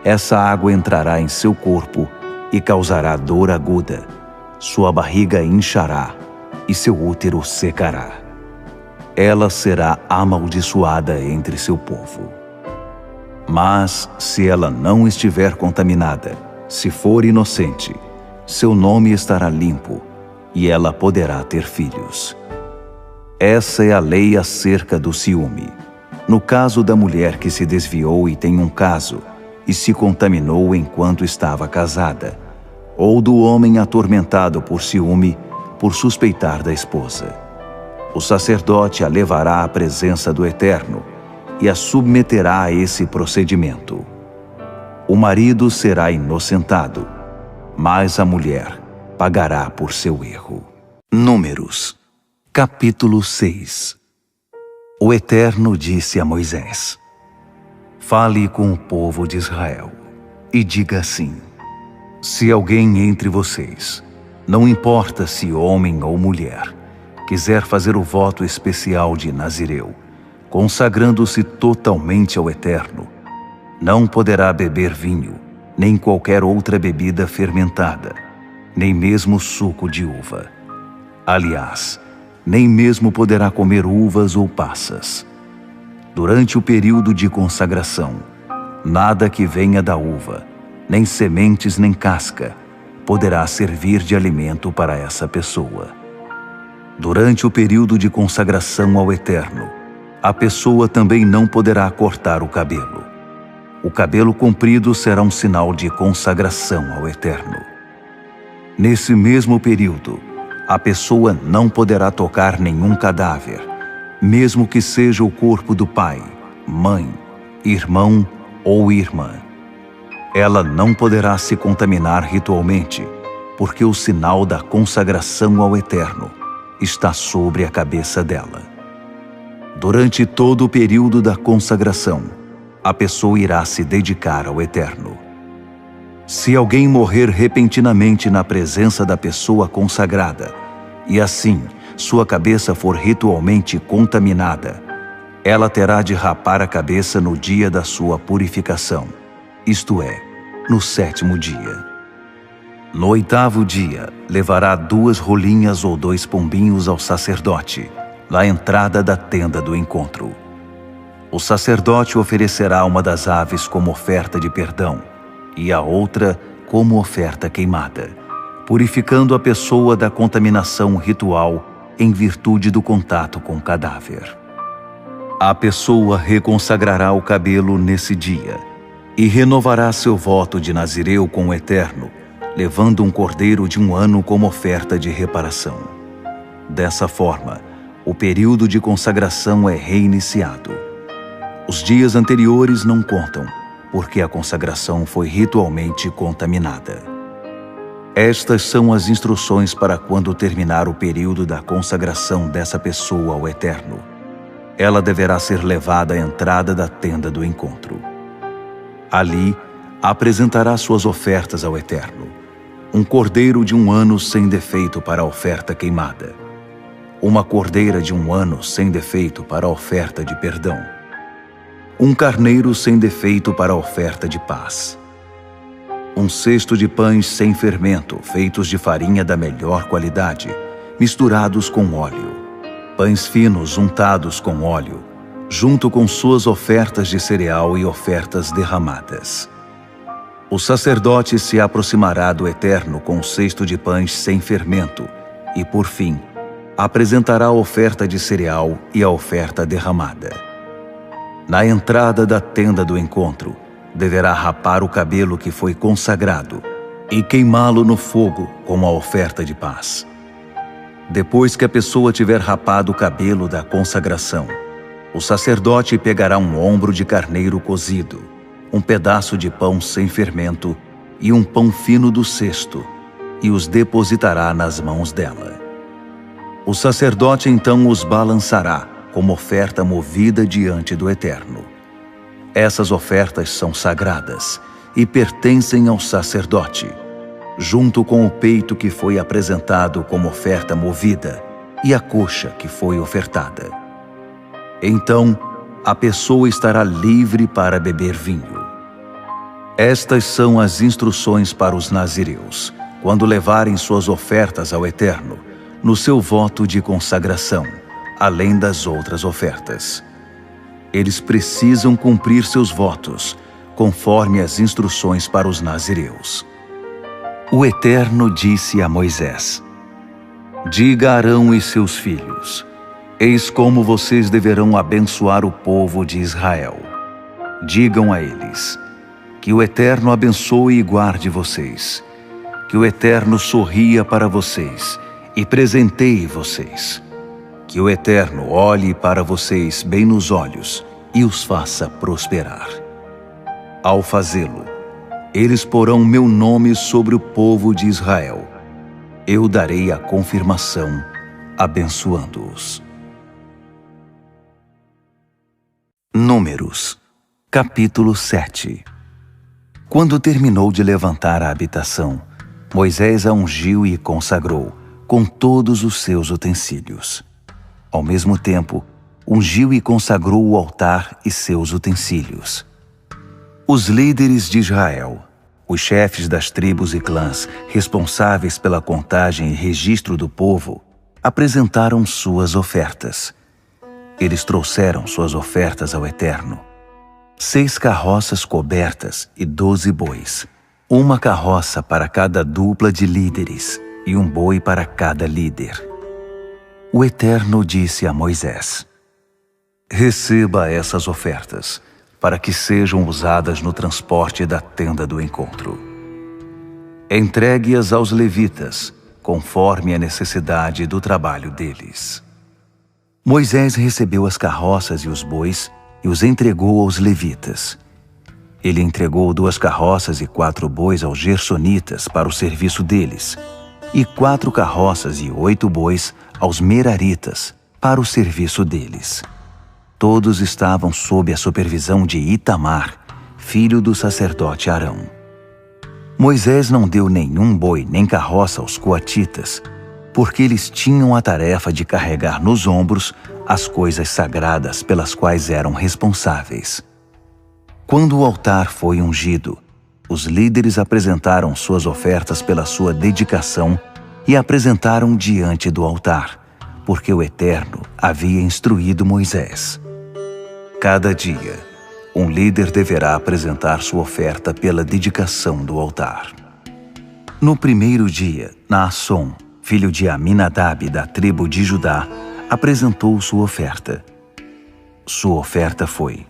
essa água entrará em seu corpo e causará dor aguda, sua barriga inchará e seu útero secará. Ela será amaldiçoada entre seu povo. Mas, se ela não estiver contaminada, se for inocente, seu nome estará limpo e ela poderá ter filhos. Essa é a lei acerca do ciúme. No caso da mulher que se desviou e tem um caso, e se contaminou enquanto estava casada, ou do homem atormentado por ciúme, por suspeitar da esposa. O sacerdote a levará à presença do Eterno e a submeterá a esse procedimento. O marido será inocentado, mas a mulher pagará por seu erro. Números, capítulo 6. O Eterno disse a Moisés: Fale com o povo de Israel e diga assim: Se alguém entre vocês, não importa se homem ou mulher, quiser fazer o voto especial de Nazireu, consagrando-se totalmente ao Eterno, não poderá beber vinho, nem qualquer outra bebida fermentada, nem mesmo suco de uva. Aliás, nem mesmo poderá comer uvas ou passas. Durante o período de consagração, nada que venha da uva, nem sementes nem casca, poderá servir de alimento para essa pessoa. Durante o período de consagração ao Eterno, a pessoa também não poderá cortar o cabelo. O cabelo comprido será um sinal de consagração ao Eterno. Nesse mesmo período, a pessoa não poderá tocar nenhum cadáver, mesmo que seja o corpo do pai, mãe, irmão ou irmã. Ela não poderá se contaminar ritualmente, porque o sinal da consagração ao Eterno está sobre a cabeça dela. Durante todo o período da consagração, a pessoa irá se dedicar ao Eterno. Se alguém morrer repentinamente na presença da pessoa consagrada, e assim sua cabeça for ritualmente contaminada, ela terá de rapar a cabeça no dia da sua purificação, isto é, no 7º dia. No 8º dia, levará 2 rolinhas ou 2 pombinhos ao sacerdote, na entrada da tenda do encontro. O sacerdote oferecerá uma das aves como oferta de perdão e a outra como oferta queimada, purificando a pessoa da contaminação ritual em virtude do contato com o cadáver. A pessoa reconsagrará o cabelo nesse dia e renovará seu voto de Nazireu com o Eterno, levando um cordeiro de 1 ano como oferta de reparação. Dessa forma, o período de consagração é reiniciado. Os dias anteriores não contam, porque a consagração foi ritualmente contaminada. Estas são as instruções para quando terminar o período da consagração dessa pessoa ao Eterno. Ela deverá ser levada à entrada da tenda do encontro. Ali, apresentará suas ofertas ao Eterno: um cordeiro de 1 ano sem defeito para a oferta queimada, uma cordeira de 1 ano sem defeito para a oferta de perdão, um carneiro sem defeito para a oferta de paz, um cesto de pães sem fermento, feitos de farinha da melhor qualidade, misturados com óleo, pães finos untados com óleo, junto com suas ofertas de cereal e ofertas derramadas. O sacerdote se aproximará do Eterno com um cesto de pães sem fermento e, por fim, apresentará a oferta de cereal e a oferta derramada. Na entrada da tenda do encontro, deverá rapar o cabelo que foi consagrado e queimá-lo no fogo como a oferta de paz. Depois que a pessoa tiver rapado o cabelo da consagração, o sacerdote pegará um ombro de carneiro cozido, um pedaço de pão sem fermento e um pão fino do cesto, e os depositará nas mãos dela. O sacerdote então os balançará como oferta movida diante do Eterno. Essas ofertas são sagradas e pertencem ao sacerdote, junto com o peito que foi apresentado como oferta movida e a coxa que foi ofertada. Então, a pessoa estará livre para beber vinho. Estas são as instruções para os nazireus, quando levarem suas ofertas ao Eterno, no seu voto de consagração, além das outras ofertas. Eles precisam cumprir seus votos, conforme as instruções para os nazireus. O Eterno disse a Moisés: Diga a Arão e seus filhos: Eis como vocês deverão abençoar o povo de Israel. Digam a eles: Que o Eterno abençoe e guarde vocês. Que o Eterno sorria para vocês e presenteie vocês. Que o Eterno olhe para vocês bem nos olhos e os faça prosperar. Ao fazê-lo, eles porão meu nome sobre o povo de Israel. Eu darei a confirmação, abençoando-os. Números, capítulo 7. Quando terminou de levantar a habitação, Moisés a ungiu e consagrou, com todos os seus utensílios. Ao mesmo tempo, ungiu e consagrou o altar e seus utensílios. Os líderes de Israel, os chefes das tribos e clãs responsáveis pela contagem e registro do povo, apresentaram suas ofertas. Eles trouxeram suas ofertas ao Eterno: 6 carroças cobertas e 12 bois, uma carroça para cada dupla de líderes e um boi para cada líder. O Eterno disse a Moisés: Receba essas ofertas, para que sejam usadas no transporte da tenda do encontro. Entregue-as aos levitas, conforme a necessidade do trabalho deles. Moisés recebeu as carroças e os bois e os entregou aos levitas. Ele entregou 2 carroças e 4 bois aos gersonitas para o serviço deles, e 4 carroças e 8 bois aos meraritas para o serviço deles. Todos estavam sob a supervisão de Itamar, filho do sacerdote Arão. Moisés não deu nenhum boi nem carroça aos coatitas, porque eles tinham a tarefa de carregar nos ombros as coisas sagradas pelas quais eram responsáveis. Quando o altar foi ungido, os líderes apresentaram suas ofertas pela sua dedicação e apresentaram diante do altar, porque o Eterno havia instruído Moisés. Cada dia, um líder deverá apresentar sua oferta pela dedicação do altar. No primeiro dia, Naasson, filho de Aminadab da tribo de Judá, apresentou sua oferta. Sua oferta foi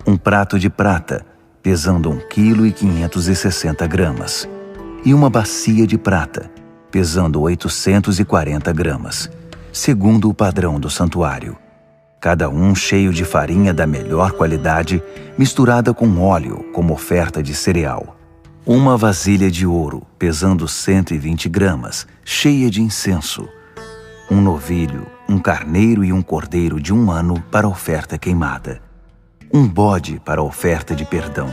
1 prato de prata, pesando 1,560 kg, e uma bacia de prata, pesando 840 gramas, segundo o padrão do santuário. Cada um cheio de farinha da melhor qualidade, misturada com óleo como oferta de cereal. Uma vasilha de ouro, pesando 120 gramas, cheia de incenso. Um novilho, um carneiro e um cordeiro de 1 ano para oferta queimada. Um bode para a oferta de perdão,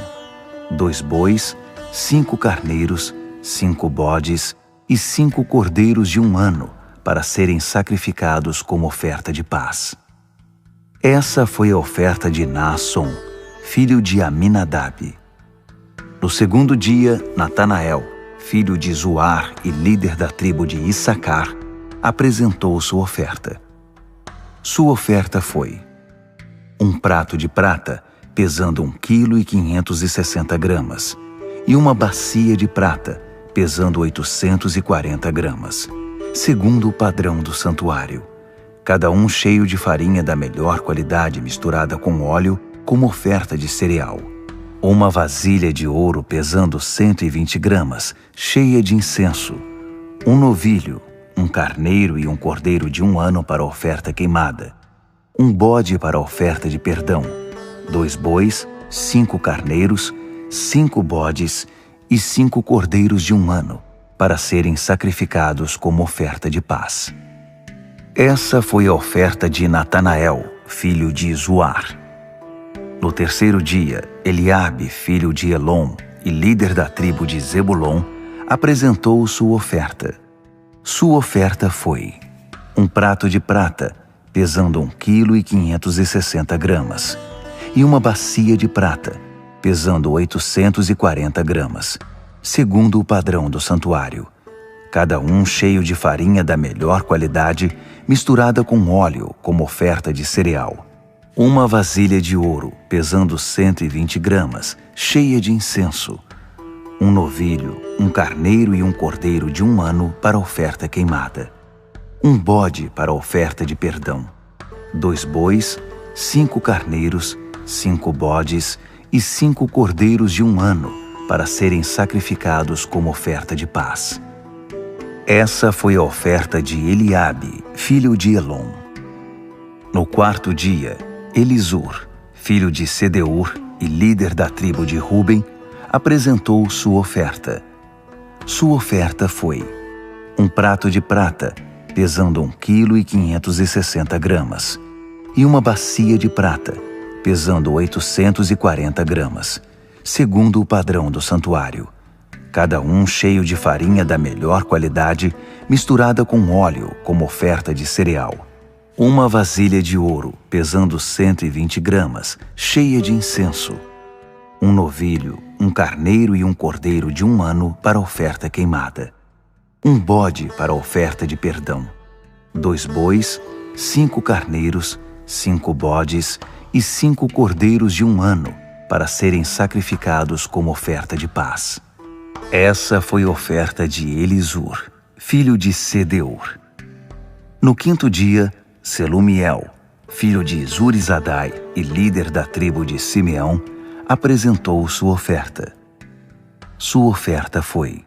2 bois, 5 carneiros, 5 bodes e 5 cordeiros de 1 ano para serem sacrificados como oferta de paz. Essa foi a oferta de Naasson, filho de Aminadab. No segundo dia, Natanael, filho de Zuar e líder da tribo de Issacar, apresentou sua oferta. Sua oferta foi 1 prato de prata, pesando 1,560 kg, e uma bacia de prata, pesando 840 gramas, segundo o padrão do santuário. Cada um cheio de farinha da melhor qualidade misturada com óleo, como oferta de cereal. Uma vasilha de ouro pesando 120 gramas, cheia de incenso. Um novilho, um carneiro e um cordeiro de 1 ano para a oferta queimada. Um bode para a oferta de perdão, 2 bois, 5 carneiros, 5 bodes e 5 cordeiros de 1 ano, para serem sacrificados como oferta de paz. Essa foi a oferta de Natanael, filho de Zuar. No terceiro dia, Eliabe, filho de Elom e líder da tribo de Zebulon, apresentou sua oferta. Sua oferta foi um prato de prata, pesando 1,560 kg, e uma bacia de prata, pesando 840 gramas, segundo o padrão do santuário, cada um cheio de farinha da melhor qualidade, misturada com óleo como oferta de cereal. Uma vasilha de ouro, pesando 120 gramas, cheia de incenso. Um novilho, um carneiro e um cordeiro de 1 ano para a oferta queimada. Um bode para a oferta de perdão. 2 bois, 5 carneiros, 5 bodes e 5 cordeiros de 1 ano para serem sacrificados como oferta de paz. Essa foi a oferta de Eliabe, filho de Elom. No quarto dia, Elisur, filho de Sedeur e líder da tribo de Ruben, apresentou sua oferta. Sua oferta foi um prato de prata, pesando 1,560 kg, e uma bacia de prata, pesando 840 gramas, segundo o padrão do santuário, cada um cheio de farinha da melhor qualidade, misturada com óleo como oferta de cereal. Uma vasilha de ouro, pesando 120 gramas, cheia de incenso. Um novilho, um carneiro e um cordeiro de 1 ano para a oferta queimada. Um bode para a oferta de perdão. 2 bois, 5 carneiros, 5 bodes e 5 cordeiros de 1 ano para serem sacrificados como oferta de paz. Essa foi a oferta de Elisur, filho de Sedeur. No quinto dia, Selumiel, filho de Zurizadai e líder da tribo de Simeão, apresentou sua oferta. Sua oferta foi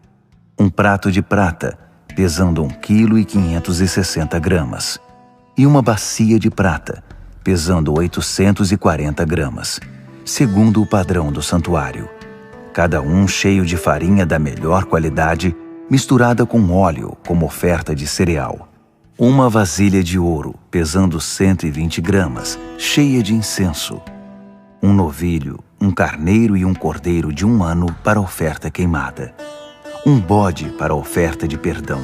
um prato de prata, pesando 1,560 kg, e uma bacia de prata, pesando 840 gramas, segundo o padrão do santuário, cada um cheio de farinha da melhor qualidade, misturada com óleo como oferta de cereal. Uma vasilha de ouro, pesando 120 gramas, cheia de incenso. Um novilho, um carneiro e um cordeiro de 1 ano para a oferta queimada. Um bode para a oferta de perdão.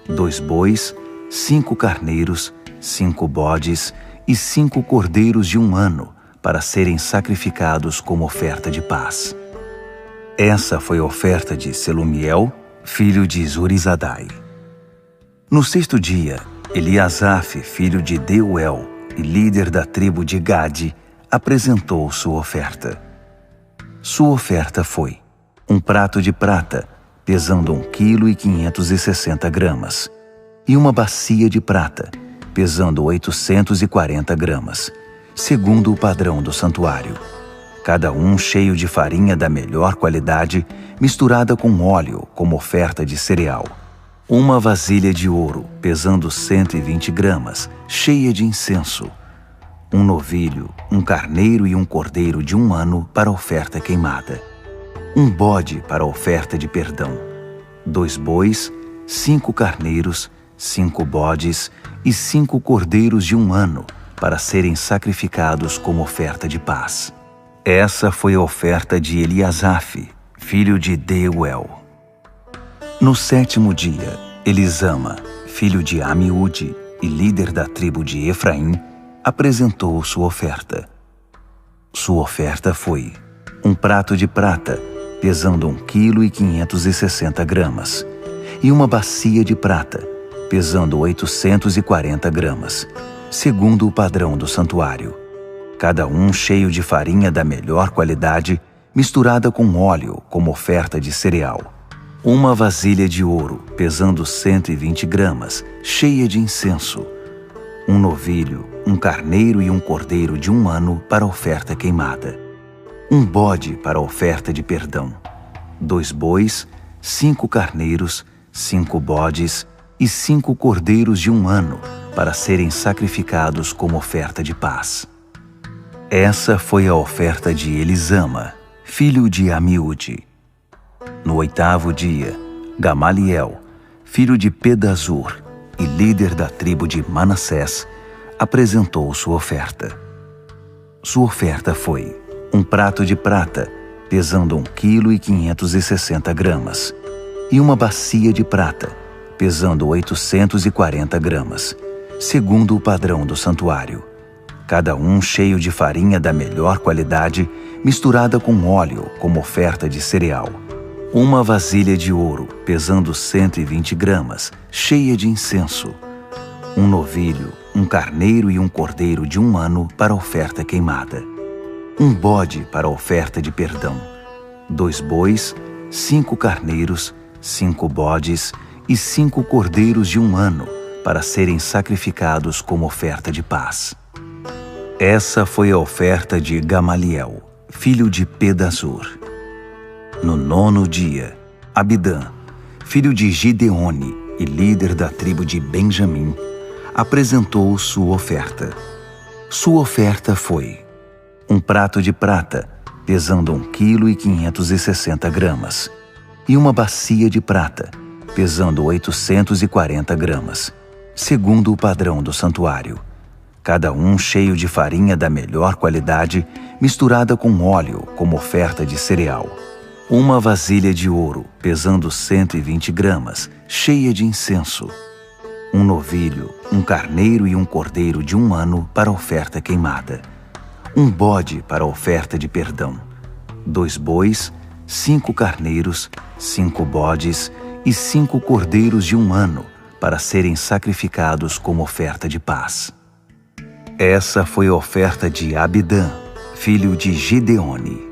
2 bois, 5 carneiros, 5 bodes e 5 cordeiros de 1 ano para serem sacrificados como oferta de paz. Essa foi a oferta de Selumiel, filho de Zurizadai. No sexto dia, Eliasaf, filho de Deuel e líder da tribo de Gade, apresentou sua oferta. Sua oferta foi um prato de prata, pesando 1,560 kg, e uma bacia de prata, pesando 840 gramas, segundo o padrão do santuário, cada um cheio de farinha da melhor qualidade, misturada com óleo como oferta de cereal. Uma vasilha de ouro, pesando 120 gramas, cheia de incenso. Um novilho, um carneiro e um cordeiro de 1 ano para a oferta queimada. Um bode para a oferta de perdão. 2 bois, 5 carneiros, 5 bodes e 5 cordeiros de 1 ano para serem sacrificados como oferta de paz. Essa foi a oferta de Eliasaf, filho de Deuel. No sétimo dia, Elisama, filho de Amiúde e líder da tribo de Efraim, apresentou sua oferta. Sua oferta foi um prato de prata, pesando 1,560 kg, e uma bacia de prata, pesando 840 gramas, segundo o padrão do santuário, cada um cheio de farinha da melhor qualidade, misturada com óleo como oferta de cereal. Uma vasilha de ouro, pesando 120 gramas, cheia de incenso. Um novilho, um carneiro e um cordeiro de 1 ano para a oferta queimada. Um bode para a oferta de perdão. 2 bois, 5 carneiros, 5 bodes e 5 cordeiros de 1 ano para serem sacrificados como oferta de paz. Essa foi a oferta de Elisama, filho de Amiúde. No 8º dia, Gamaliel, filho de Pedazur, e líder da tribo de Manassés, apresentou sua oferta. Sua oferta foi um prato de prata, pesando 1,560 kg, e uma bacia de prata, pesando 840 gramas, segundo o padrão do santuário, cada um cheio de farinha da melhor qualidade, misturada com óleo como oferta de cereal. Uma vasilha de ouro, pesando 120 gramas, cheia de incenso. Um novilho, um carneiro e um cordeiro de 1 ano para oferta queimada. Um bode para oferta de perdão. 2 bois, 5 carneiros, 5 bodes e 5 cordeiros de 1 ano para serem sacrificados como oferta de paz. Essa foi a oferta de Gamaliel, filho de Pedazur. No 9º dia, Abidã, filho de Gideone e líder da tribo de Benjamim, apresentou sua oferta. Sua oferta foi um prato de prata, pesando 1,560 kg, e uma bacia de prata, pesando 840 gramas, segundo o padrão do santuário, cada um cheio de farinha da melhor qualidade, misturada com óleo como oferta de cereal. Uma vasilha de ouro, pesando 120 gramas, cheia de incenso. Um novilho, um carneiro e um cordeiro de 1 ano para oferta queimada. Um bode para oferta de perdão. 2 bois, 5 carneiros, 5 bodes e 5 cordeiros de 1 ano para serem sacrificados como oferta de paz. Essa foi a oferta de Abidã, filho de Gideone.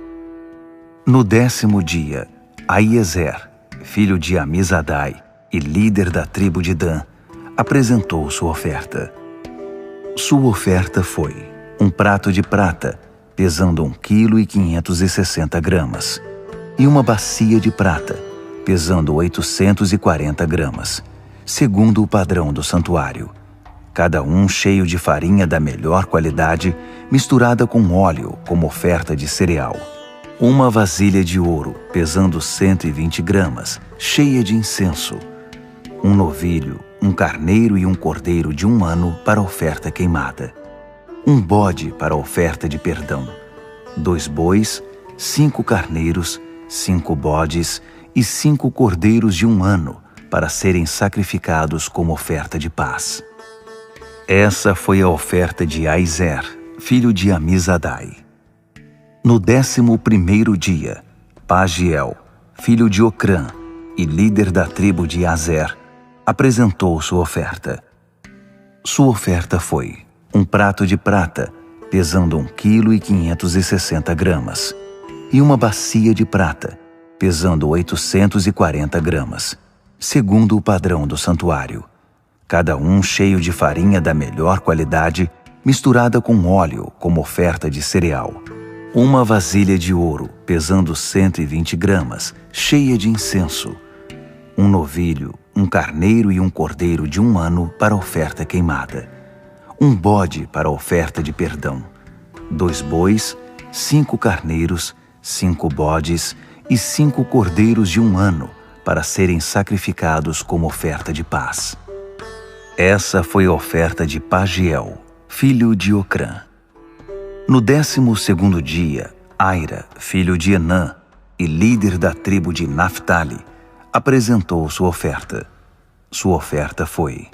No 10º dia, Aiezer, filho de Amizadai e líder da tribo de Dan, apresentou sua oferta. Sua oferta foi um prato de prata, pesando 1,560 kg, e uma bacia de prata, pesando 840 gramas, segundo o padrão do santuário, cada um cheio de farinha da melhor qualidade, misturada com óleo como oferta de cereal. Uma vasilha de ouro, pesando 120 gramas, cheia de incenso. Um novilho, um carneiro e um cordeiro de 1 ano para oferta queimada. Um bode para oferta de perdão. 2 bois, 5 carneiros, 5 bodes e 5 cordeiros de 1 ano para serem sacrificados como oferta de paz. Essa foi a oferta de Aiezer, filho de Amizadai. No 11º dia, Pagiel, filho de Ocrã e líder da tribo de Azer, apresentou sua oferta. Sua oferta foi um prato de prata, pesando 1,560 kg, e uma bacia de prata, pesando 840 gramas, segundo o padrão do santuário, cada um cheio de farinha da melhor qualidade, misturada com óleo como oferta de cereal. Uma vasilha de ouro, pesando 120 gramas, cheia de incenso. Um novilho, um carneiro e um cordeiro de 1 ano para oferta queimada. Um bode para oferta de perdão. 2 bois, 5 carneiros, 5 bodes e 5 cordeiros de 1 ano para serem sacrificados como oferta de paz. Essa foi a oferta de Pagiel, filho de Ocrã. No 12º dia, Aira, filho de Enã e líder da tribo de Naphtali, apresentou sua oferta. Sua oferta foi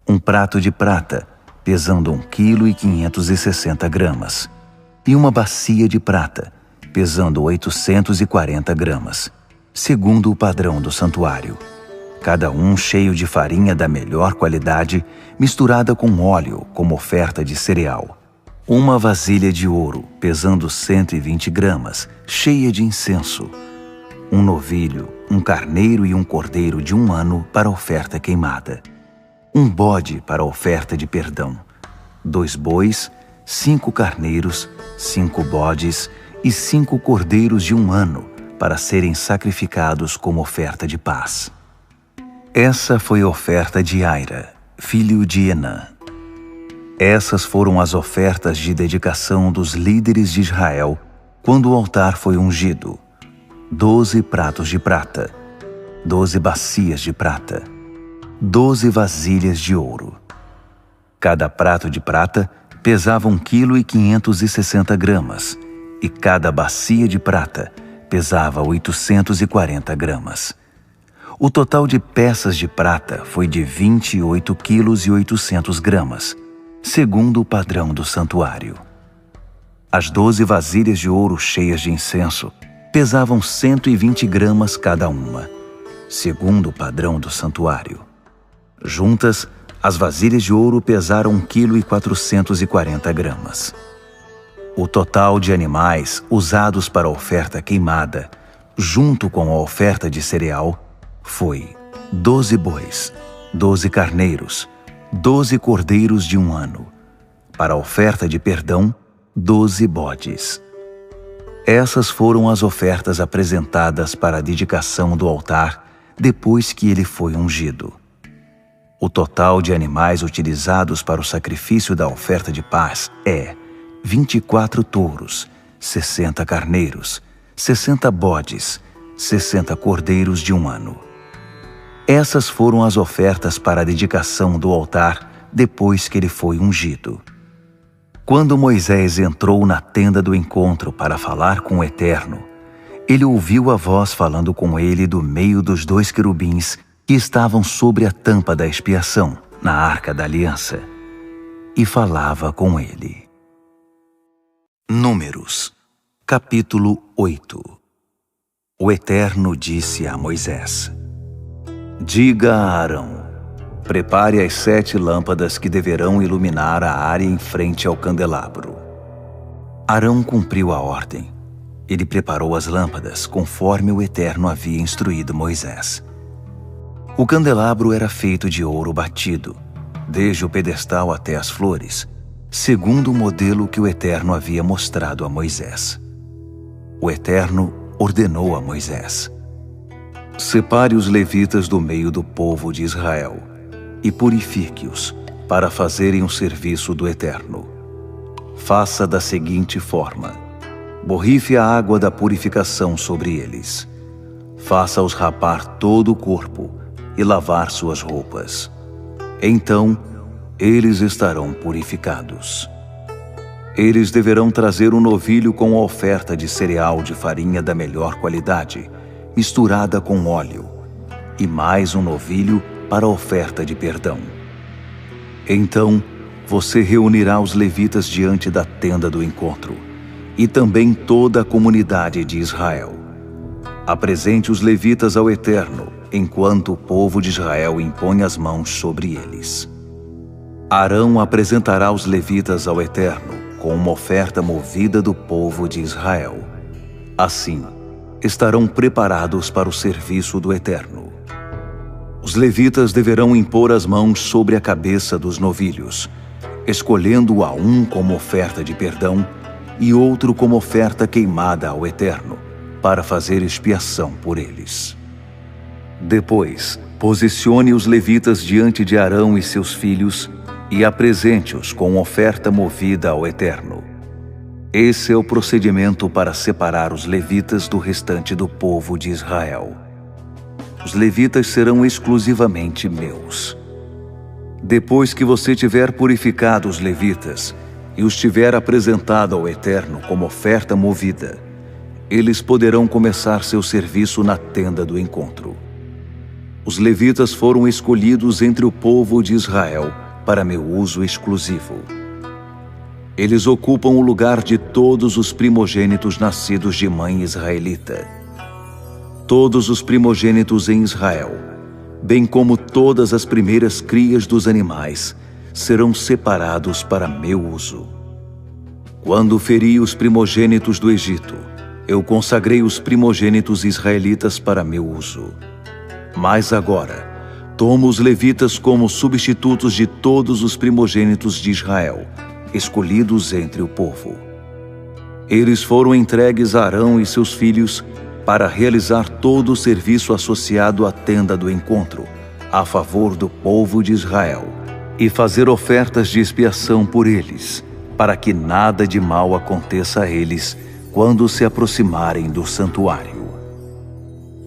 um prato de prata, pesando 1,560 kg, e uma bacia de prata, pesando 840 gramas, segundo o padrão do santuário, cada um cheio de farinha da melhor qualidade, misturada com óleo como oferta de cereal. Uma vasilha de ouro, pesando 120 gramas, cheia de incenso. Um novilho, um carneiro e um cordeiro de 1 ano para oferta queimada. Um bode para oferta de perdão. 2 bois, 5 carneiros, 5 bodes e 5 cordeiros de 1 ano para serem sacrificados como oferta de paz. Essa foi a oferta de Aira, filho de Enã. Essas foram as ofertas de dedicação dos líderes de Israel quando o altar foi ungido: 12 pratos de prata, 12 bacias de prata, 12 vasilhas de ouro. Cada prato de prata pesava 1,560 kg, e cada bacia de prata pesava 840 gramas. O total de peças de prata foi de 28,8 kg, segundo o padrão do santuário. As 12 vasilhas de ouro cheias de incenso pesavam 120 gramas cada uma, segundo o padrão do santuário. Juntas, as vasilhas de ouro pesaram 1,440 kg. O total de animais usados para a oferta queimada, junto com a oferta de cereal, foi 12 bois, 12 carneiros, 12 cordeiros de 1 ano. Para a oferta de perdão, 12 bodes. Essas foram as ofertas apresentadas para a dedicação do altar depois que ele foi ungido. O total de animais utilizados para o sacrifício da oferta de paz é 24 touros, 60 carneiros, 60 bodes, 60 cordeiros de 1 ano. Essas foram as ofertas para a dedicação do altar depois que ele foi ungido. Quando Moisés entrou na tenda do encontro para falar com o Eterno, ele ouviu a voz falando com ele do meio dos 2 querubins que estavam sobre a tampa da expiação, na Arca da Aliança, e falava com ele. Números, capítulo 8. O Eterno disse a Moisés: Diga a Arão: prepare as 7 lâmpadas que deverão iluminar a área em frente ao candelabro. Arão cumpriu a ordem. Ele preparou as lâmpadas conforme o Eterno havia instruído Moisés. O candelabro era feito de ouro batido, desde o pedestal até as flores, segundo o modelo que o Eterno havia mostrado a Moisés. O Eterno ordenou a Moisés: separe os levitas do meio do povo de Israel e purifique-os para fazerem o serviço do Eterno. Faça da seguinte forma: borrife a água da purificação sobre eles. Faça-os rapar todo o corpo e lavar suas roupas. Então, eles estarão purificados. Eles deverão trazer um novilho com a oferta de cereal de farinha da melhor qualidade, misturada com óleo, e mais um novilho para a oferta de perdão. Então, você reunirá os levitas diante da tenda do encontro, e também toda a comunidade de Israel. Apresente os levitas ao Eterno, enquanto o povo de Israel impõe as mãos sobre eles. Arão apresentará os levitas ao Eterno com uma oferta movida do povo de Israel. Assim, estarão preparados para o serviço do Eterno. Os levitas deverão impor as mãos sobre a cabeça dos novilhos, escolhendo a um como oferta de perdão e outro como oferta queimada ao Eterno, para fazer expiação por eles. Depois, posicione os levitas diante de Arão e seus filhos e apresente-os com oferta movida ao Eterno. Esse é o procedimento para separar os levitas do restante do povo de Israel. Os levitas serão exclusivamente meus. Depois que você tiver purificado os levitas e os tiver apresentado ao Eterno como oferta movida, eles poderão começar seu serviço na tenda do encontro. Os levitas foram escolhidos entre o povo de Israel para meu uso exclusivo. Eles ocupam o lugar de todos os primogênitos nascidos de mãe israelita. Todos os primogênitos em Israel, bem como todas as primeiras crias dos animais, serão separados para meu uso. Quando feri os primogênitos do Egito, eu consagrei os primogênitos israelitas para meu uso. Mas agora, tomo os levitas como substitutos de todos os primogênitos de Israel, escolhidos entre o povo. Eles foram entregues a Arão e seus filhos para realizar todo o serviço associado à tenda do encontro, a favor do povo de Israel, e fazer ofertas de expiação por eles, para que nada de mal aconteça a eles quando se aproximarem do santuário.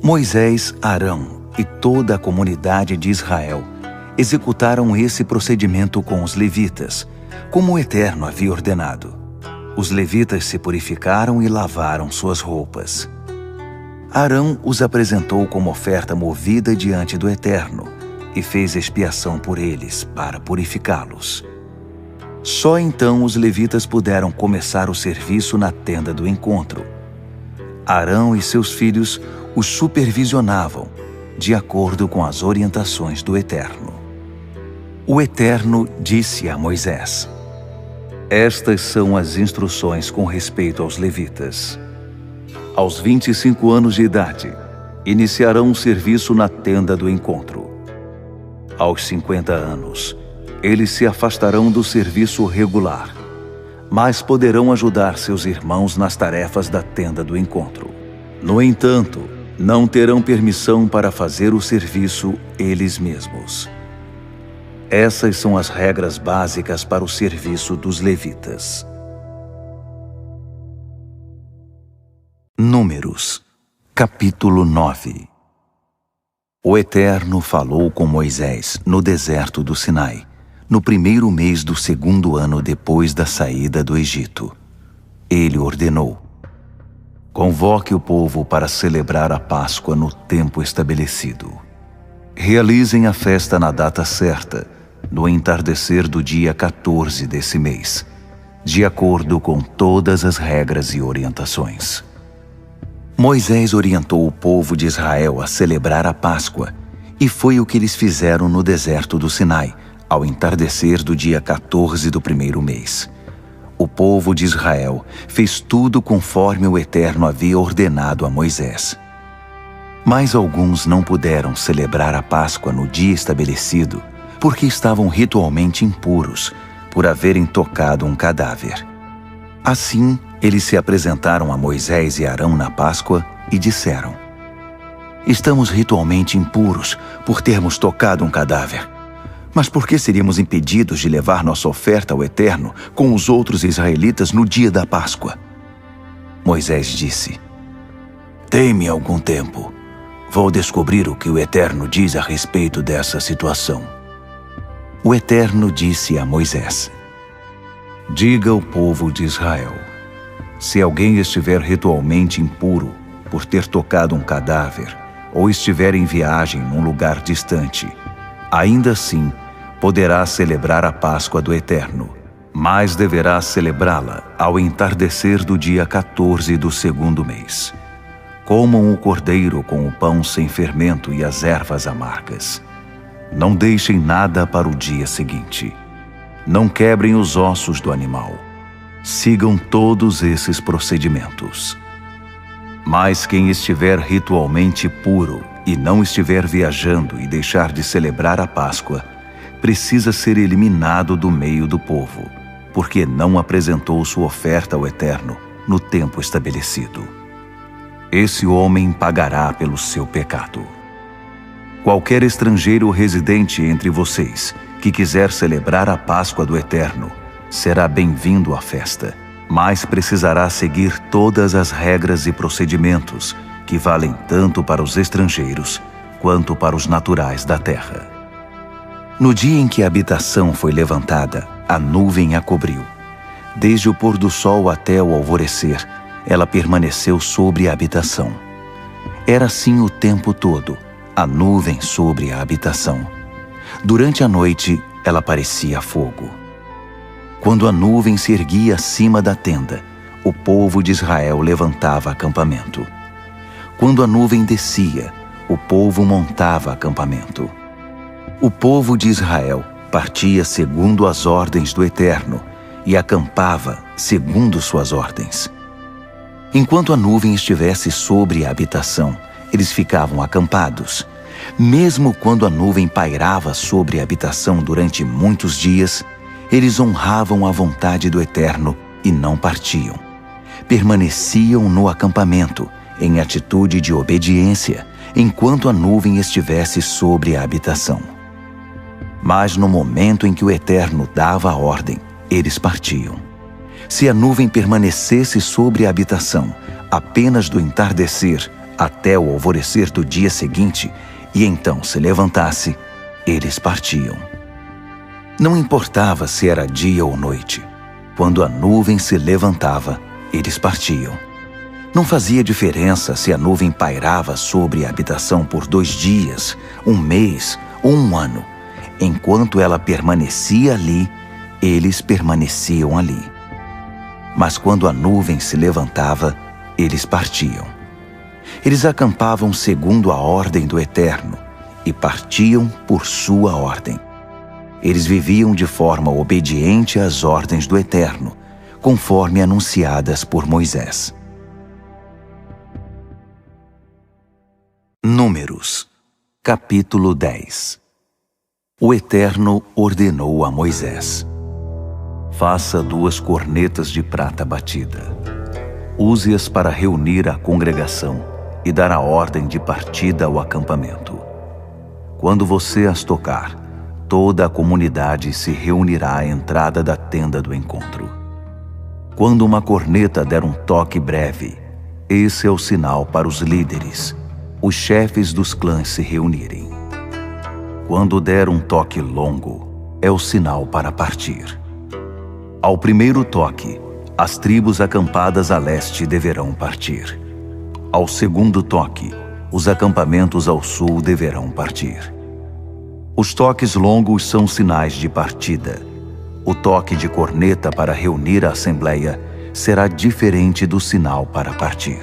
Moisés, Arão e toda a comunidade de Israel executaram esse procedimento com os levitas, como o Eterno havia ordenado. Os levitas se purificaram e lavaram suas roupas. Arão os apresentou como oferta movida diante do Eterno e fez expiação por eles para purificá-los. Só então os levitas puderam começar o serviço na tenda do encontro. Arão e seus filhos os supervisionavam, de acordo com as orientações do Eterno. O Eterno disse a Moisés: Estas são as instruções com respeito aos levitas. Aos 25 anos de idade, iniciarão o serviço na tenda do encontro. Aos 50 anos, eles se afastarão do serviço regular, mas poderão ajudar seus irmãos nas tarefas da tenda do encontro. No entanto, não terão permissão para fazer o serviço eles mesmos. Essas são as regras básicas para o serviço dos levitas. Números, capítulo 9. O Eterno falou com Moisés no deserto do Sinai, no primeiro mês do segundo ano depois da saída do Egito. Ele ordenou: Convoque o povo para celebrar a Páscoa no tempo estabelecido. Realizem a festa na data certa, no entardecer do dia 14 desse mês, de acordo com todas as regras e orientações. Moisés orientou o povo de Israel a celebrar a Páscoa, e foi o que eles fizeram no deserto do Sinai, ao entardecer do dia 14 do primeiro mês. O povo de Israel fez tudo conforme o Eterno havia ordenado a Moisés. Mas alguns não puderam celebrar a Páscoa no dia estabelecido, porque estavam ritualmente impuros, por haverem tocado um cadáver. Assim, eles se apresentaram a Moisés e Arão na Páscoa e disseram: Estamos ritualmente impuros por termos tocado um cadáver. Mas por que seríamos impedidos de levar nossa oferta ao Eterno com os outros israelitas no dia da Páscoa? Moisés disse: Dê-me algum tempo. Vou descobrir o que o Eterno diz a respeito dessa situação. O Eterno disse a Moisés: Diga ao povo de Israel: Se alguém estiver ritualmente impuro por ter tocado um cadáver ou estiver em viagem num lugar distante, ainda assim poderá celebrar a Páscoa do Eterno, mas deverá celebrá-la ao entardecer do dia 14 do segundo mês. Comam o cordeiro com o pão sem fermento e as ervas amargas. Não deixem nada para o dia seguinte. Não quebrem os ossos do animal. Sigam todos esses procedimentos. Mas quem estiver ritualmente puro e não estiver viajando e deixar de celebrar a Páscoa, precisa ser eliminado do meio do povo, porque não apresentou sua oferta ao Eterno no tempo estabelecido. Esse homem pagará pelo seu pecado. Qualquer estrangeiro residente entre vocês que quiser celebrar a Páscoa do Eterno será bem-vindo à festa, mas precisará seguir todas as regras e procedimentos que valem tanto para os estrangeiros quanto para os naturais da terra. No dia em que a habitação foi levantada, a nuvem a cobriu. Desde o pôr do sol até o alvorecer, ela permaneceu sobre a habitação. Era assim o tempo todo, a nuvem sobre a habitação. Durante a noite, ela parecia fogo. Quando a nuvem se erguia acima da tenda, o povo de Israel levantava acampamento. Quando a nuvem descia, o povo montava acampamento. O povo de Israel partia segundo as ordens do Eterno e acampava segundo suas ordens. Enquanto a nuvem estivesse sobre a habitação, eles ficavam acampados. Mesmo quando a nuvem pairava sobre a habitação durante muitos dias, eles honravam a vontade do Eterno e não partiam. Permaneciam no acampamento, em atitude de obediência, enquanto a nuvem estivesse sobre a habitação. Mas no momento em que o Eterno dava a ordem, eles partiam. Se a nuvem permanecesse sobre a habitação, apenas do entardecer até o alvorecer do dia seguinte, e então se levantasse, eles partiam. Não importava se era dia ou noite. Quando a nuvem se levantava, eles partiam. Não fazia diferença se a nuvem pairava sobre a habitação por 2 dias, 1 mês ou 1 ano. Enquanto ela permanecia ali, eles permaneciam ali. Mas quando a nuvem se levantava, eles partiam. Eles acampavam segundo a ordem do Eterno e partiam por sua ordem. Eles viviam de forma obediente às ordens do Eterno, conforme anunciadas por Moisés. Números, capítulo 10. O Eterno ordenou a Moisés: faça 2 cornetas de prata batida. Use-as para reunir a congregação e dar a ordem de partida ao acampamento. Quando você as tocar, toda a comunidade se reunirá à entrada da tenda do encontro. Quando uma corneta der um toque breve, esse é o sinal para os líderes, os chefes dos clãs se reunirem. Quando der um toque longo, é o sinal para partir. Ao primeiro toque, as tribos acampadas a leste deverão partir. Ao segundo toque, os acampamentos ao sul deverão partir. Os toques longos são sinais de partida. O toque de corneta para reunir a assembleia será diferente do sinal para partir.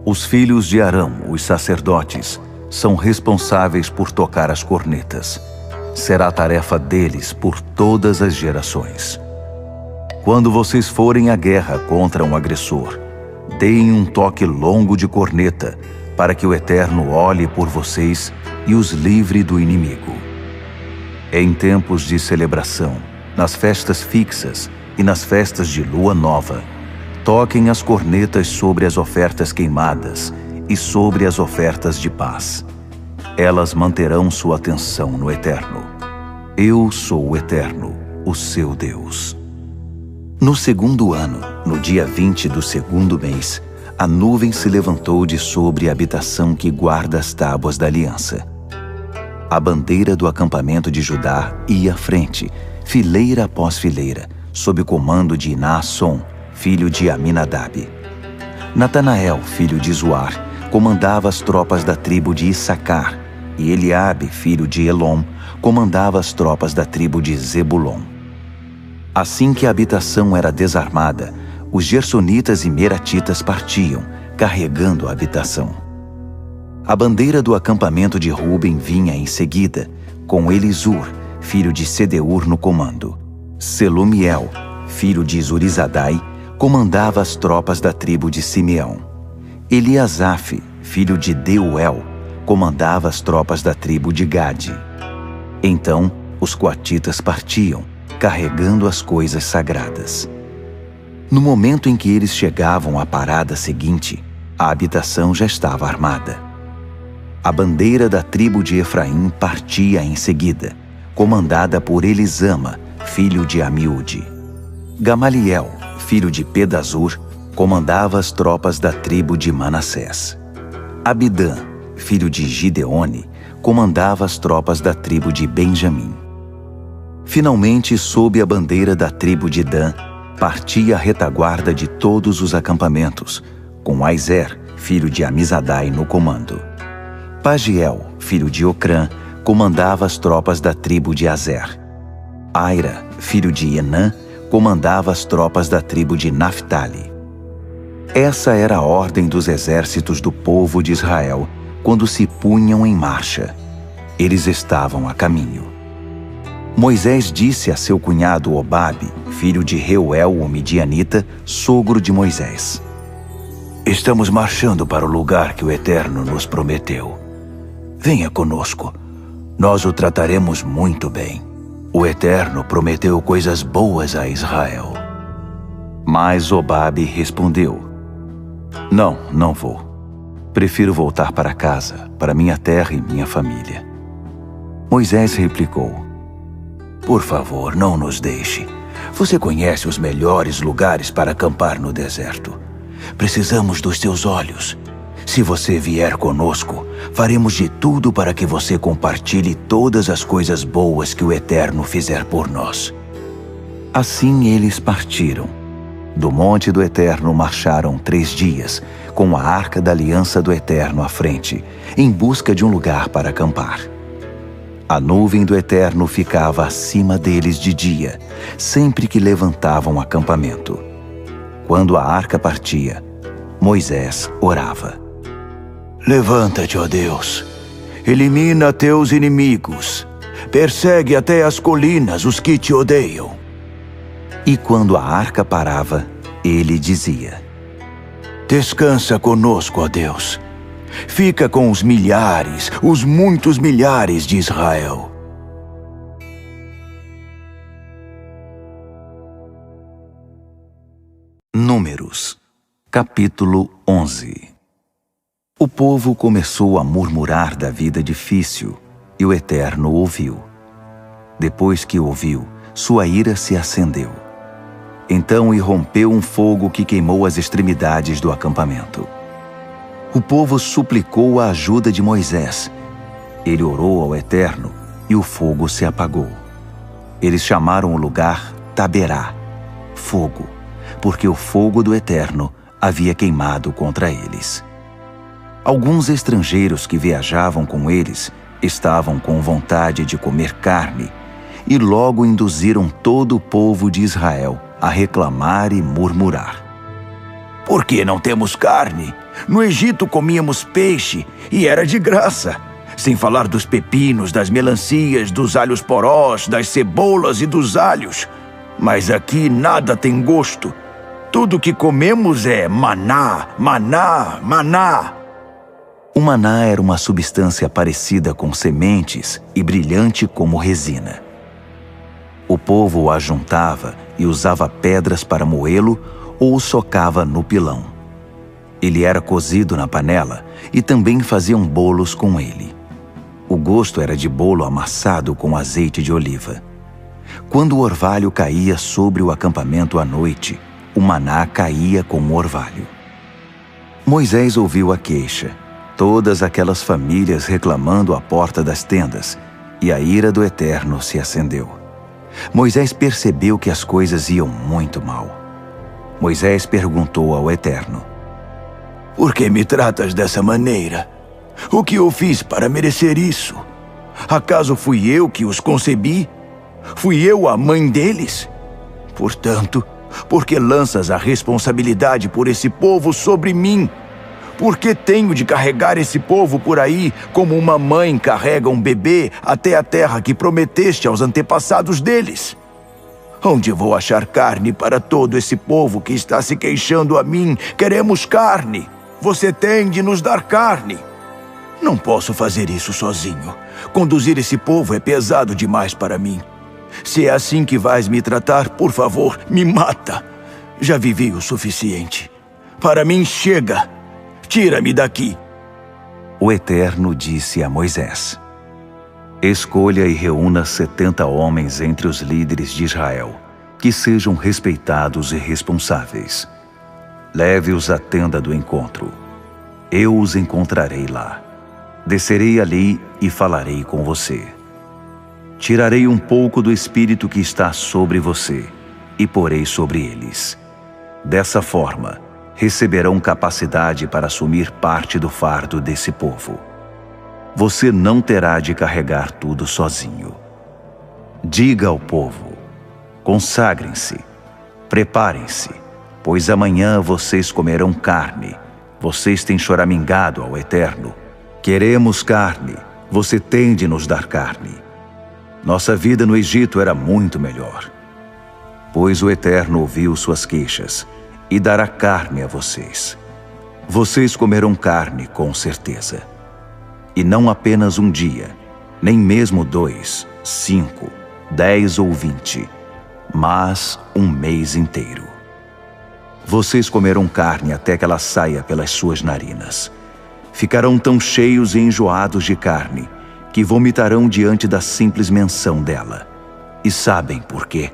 Os filhos de Arão, os sacerdotes, são responsáveis por tocar as cornetas. Será tarefa deles por todas as gerações. Quando vocês forem à guerra contra um agressor, deem um toque longo de corneta para que o Eterno olhe por vocês e os livre do inimigo. Em tempos de celebração, nas festas fixas e nas festas de lua nova, toquem as cornetas sobre as ofertas queimadas e sobre as ofertas de paz. Elas manterão sua atenção no Eterno. Eu sou o Eterno, o seu Deus. No 2º ano, no dia 20 do 2º mês, a nuvem se levantou de sobre a habitação que guarda as tábuas da aliança. A bandeira do acampamento de Judá ia à frente, fileira após fileira, sob o comando de Naasson, filho de Aminadab. Natanael, filho de Zuar, comandava as tropas da tribo de Issacar, e Eliabe, filho de Elom, comandava as tropas da tribo de Zebulon. Assim que a habitação era desarmada, os gersonitas e meratitas partiam, carregando a habitação. A bandeira do acampamento de Ruben vinha em seguida, com Elisur, filho de Sedeur, no comando. Selumiel, filho de Zurizadai, comandava as tropas da tribo de Simeão. Eliasaf, filho de Deuel, comandava as tropas da tribo de Gade. Então, os coatitas partiam, carregando as coisas sagradas. No momento em que eles chegavam à parada seguinte, a habitação já estava armada. A bandeira da tribo de Efraim partia em seguida, comandada por Elisama, filho de Amiúde. Gamaliel, filho de Pedazur, comandava as tropas da tribo de Manassés. Abidã, filho de Gideone, comandava as tropas da tribo de Benjamim. Finalmente, sob a bandeira da tribo de Dan, partia a retaguarda de todos os acampamentos, com Aizer, filho de Amizadai, no comando. Pagiel, filho de Ocrã, comandava as tropas da tribo de Azer. Aira, filho de Enã, comandava as tropas da tribo de Naphtali. Essa era a ordem dos exércitos do povo de Israel quando se punham em marcha. Eles estavam a caminho. Moisés disse a seu cunhado Obabe, filho de Reuel o Midianita, sogro de Moisés: Estamos marchando para o lugar que o Eterno nos prometeu. Venha conosco, nós o trataremos muito bem. O Eterno prometeu coisas boas a Israel. Mas Obabe respondeu: Não vou. Prefiro voltar para casa, para minha terra e minha família. Moisés replicou: Por favor, não nos deixe. Você conhece os melhores lugares para acampar no deserto. Precisamos dos seus olhos. Se você vier conosco, faremos de tudo para que você compartilhe todas as coisas boas que o Eterno fizer por nós. Assim eles partiram. Do monte do Eterno marcharam 3 dias, com a arca da aliança do Eterno à frente, em busca de um lugar para acampar. A nuvem do Eterno ficava acima deles de dia, sempre que levantavam acampamento. Quando a arca partia, Moisés orava: Levanta-te, ó Deus, elimina teus inimigos, persegue até as colinas os que te odeiam. E quando a arca parava, ele dizia: Descansa conosco, ó Deus. Fica com os milhares, os muitos milhares de Israel. Números, capítulo 11. O povo começou a murmurar da vida difícil, e o Eterno ouviu. Depois que ouviu, sua ira se acendeu. Então irrompeu um fogo que queimou as extremidades do acampamento. O povo suplicou a ajuda de Moisés. Ele orou ao Eterno e o fogo se apagou. Eles chamaram o lugar Taberá, fogo, porque o fogo do Eterno havia queimado contra eles. Alguns estrangeiros que viajavam com eles estavam com vontade de comer carne e logo induziram todo o povo de Israel a reclamar e murmurar. Por que não temos carne? No Egito comíamos peixe e era de graça. Sem falar dos pepinos, das melancias, dos alhos porós, das cebolas e dos alhos. Mas aqui nada tem gosto. Tudo que comemos é maná, maná, maná. O maná era uma substância parecida com sementes e brilhante como resina. O povo o ajuntava e usava pedras para moê-lo ou o socava no pilão. Ele era cozido na panela e também faziam bolos com ele. O gosto era de bolo amassado com azeite de oliva. Quando o orvalho caía sobre o acampamento à noite, o maná caía com o orvalho. Moisés ouviu a queixa, todas aquelas famílias reclamando à porta das tendas, e a ira do Eterno se acendeu. Moisés percebeu que as coisas iam muito mal. Moisés perguntou ao Eterno: Por que me tratas dessa maneira? O que eu fiz para merecer isso? Acaso fui eu que os concebi? Fui eu a mãe deles? Portanto, por que lanças a responsabilidade por esse povo sobre mim? Por que tenho de carregar esse povo por aí como uma mãe carrega um bebê até a terra que prometeste aos antepassados deles? Onde vou achar carne para todo esse povo que está se queixando a mim? Queremos carne. Você tem de nos dar carne. Não posso fazer isso sozinho. Conduzir esse povo é pesado demais para mim. Se é assim que vais me tratar, por favor, me mata. Já vivi o suficiente. Para mim chega. Tira-me daqui. O Eterno disse a Moisés: Escolha e reúna 70 homens entre os líderes de Israel, que sejam respeitados e responsáveis. Leve-os à tenda do encontro. Eu os encontrarei lá. Descerei ali e falarei com você. Tirarei um pouco do espírito que está sobre você e porei sobre eles. Dessa forma, receberão capacidade para assumir parte do fardo desse povo. Você não terá de carregar tudo sozinho. Diga ao povo: consagrem-se, preparem-se, pois amanhã vocês comerão carne. Vocês têm choramingado ao Eterno. Queremos carne, você tem de nos dar carne. Nossa vida no Egito era muito melhor. Pois o Eterno ouviu suas queixas e dará carne a vocês. Vocês comerão carne com certeza. E não apenas um dia, nem mesmo 2, 5, 10 ou 20, mas um mês inteiro. Vocês comerão carne até que ela saia pelas suas narinas. Ficarão tão cheios e enjoados de carne que vomitarão diante da simples menção dela. E sabem por quê?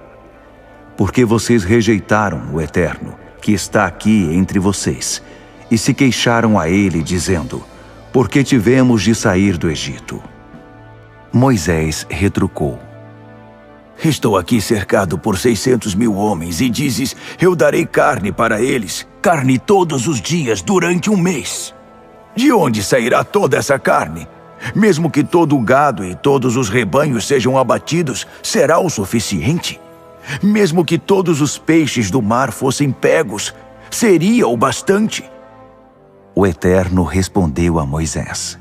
Porque vocês rejeitaram o Eterno, que está aqui entre vocês, e se queixaram a ele, dizendo: por que tivemos de sair do Egito? Moisés retrucou: estou aqui cercado por 600.000 homens e dizes, eu darei carne para eles, carne todos os dias durante um mês. De onde sairá toda essa carne? Mesmo que todo o gado e todos os rebanhos sejam abatidos, será o suficiente? Mesmo que todos os peixes do mar fossem pegos, seria o bastante? O Eterno respondeu a Moisés: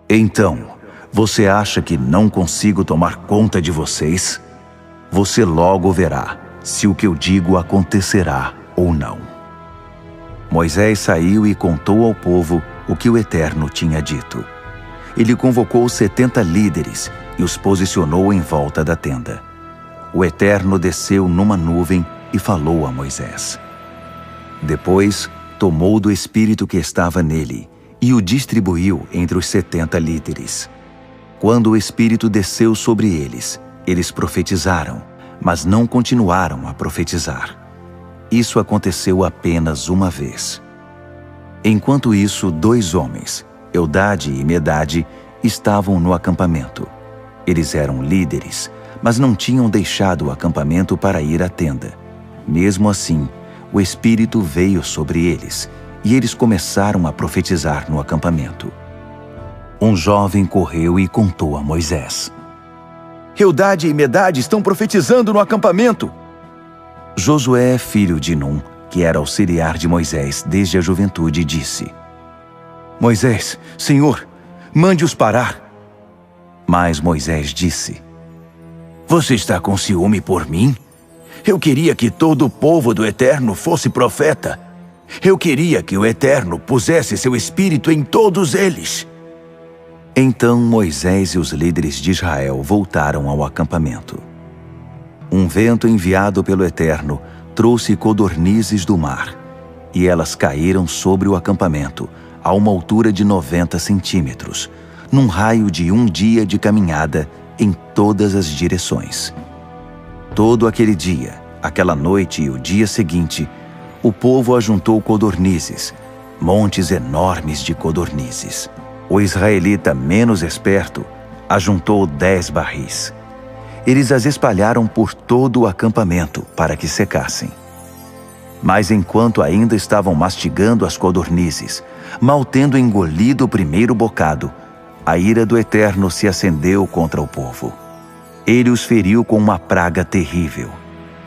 então, você acha que não consigo tomar conta de vocês? Você logo verá se o que eu digo acontecerá ou não. Moisés saiu e contou ao povo o que o Eterno tinha dito. Ele convocou 70 líderes e os posicionou em volta da tenda. O Eterno desceu numa nuvem e falou a Moisés. Depois, tomou do espírito que estava nele e o distribuiu entre os 70 líderes. Quando o espírito desceu sobre eles, eles profetizaram, mas não continuaram a profetizar. Isso aconteceu apenas uma vez. Enquanto isso, 2 homens, Eldade e Medade, estavam no acampamento. Eles eram líderes, mas não tinham deixado o acampamento para ir à tenda. Mesmo assim, o Espírito veio sobre eles, e eles começaram a profetizar no acampamento. Um jovem correu e contou a Moisés: Eldade e Medade estão profetizando no acampamento. Josué, filho de Num, que era auxiliar de Moisés desde a juventude, disse: Moisés, Senhor, mande-os parar. Mas Moisés disse: você está com ciúme por mim? Eu queria que todo o povo do Eterno fosse profeta. Eu queria que o Eterno pusesse seu espírito em todos eles. Então Moisés e os líderes de Israel voltaram ao acampamento. Um vento enviado pelo Eterno trouxe codornizes do mar, e elas caíram sobre o acampamento, a uma altura de 90 centímetros, num raio de um dia de caminhada em todas as direções. Todo aquele dia, aquela noite e o dia seguinte, o povo ajuntou codornizes, montes enormes de codornizes. O israelita menos esperto ajuntou 10 barris. Eles as espalharam por todo o acampamento para que secassem. Mas enquanto ainda estavam mastigando as codornizes, mal tendo engolido o primeiro bocado, a ira do Eterno se acendeu contra o povo. Ele os feriu com uma praga terrível.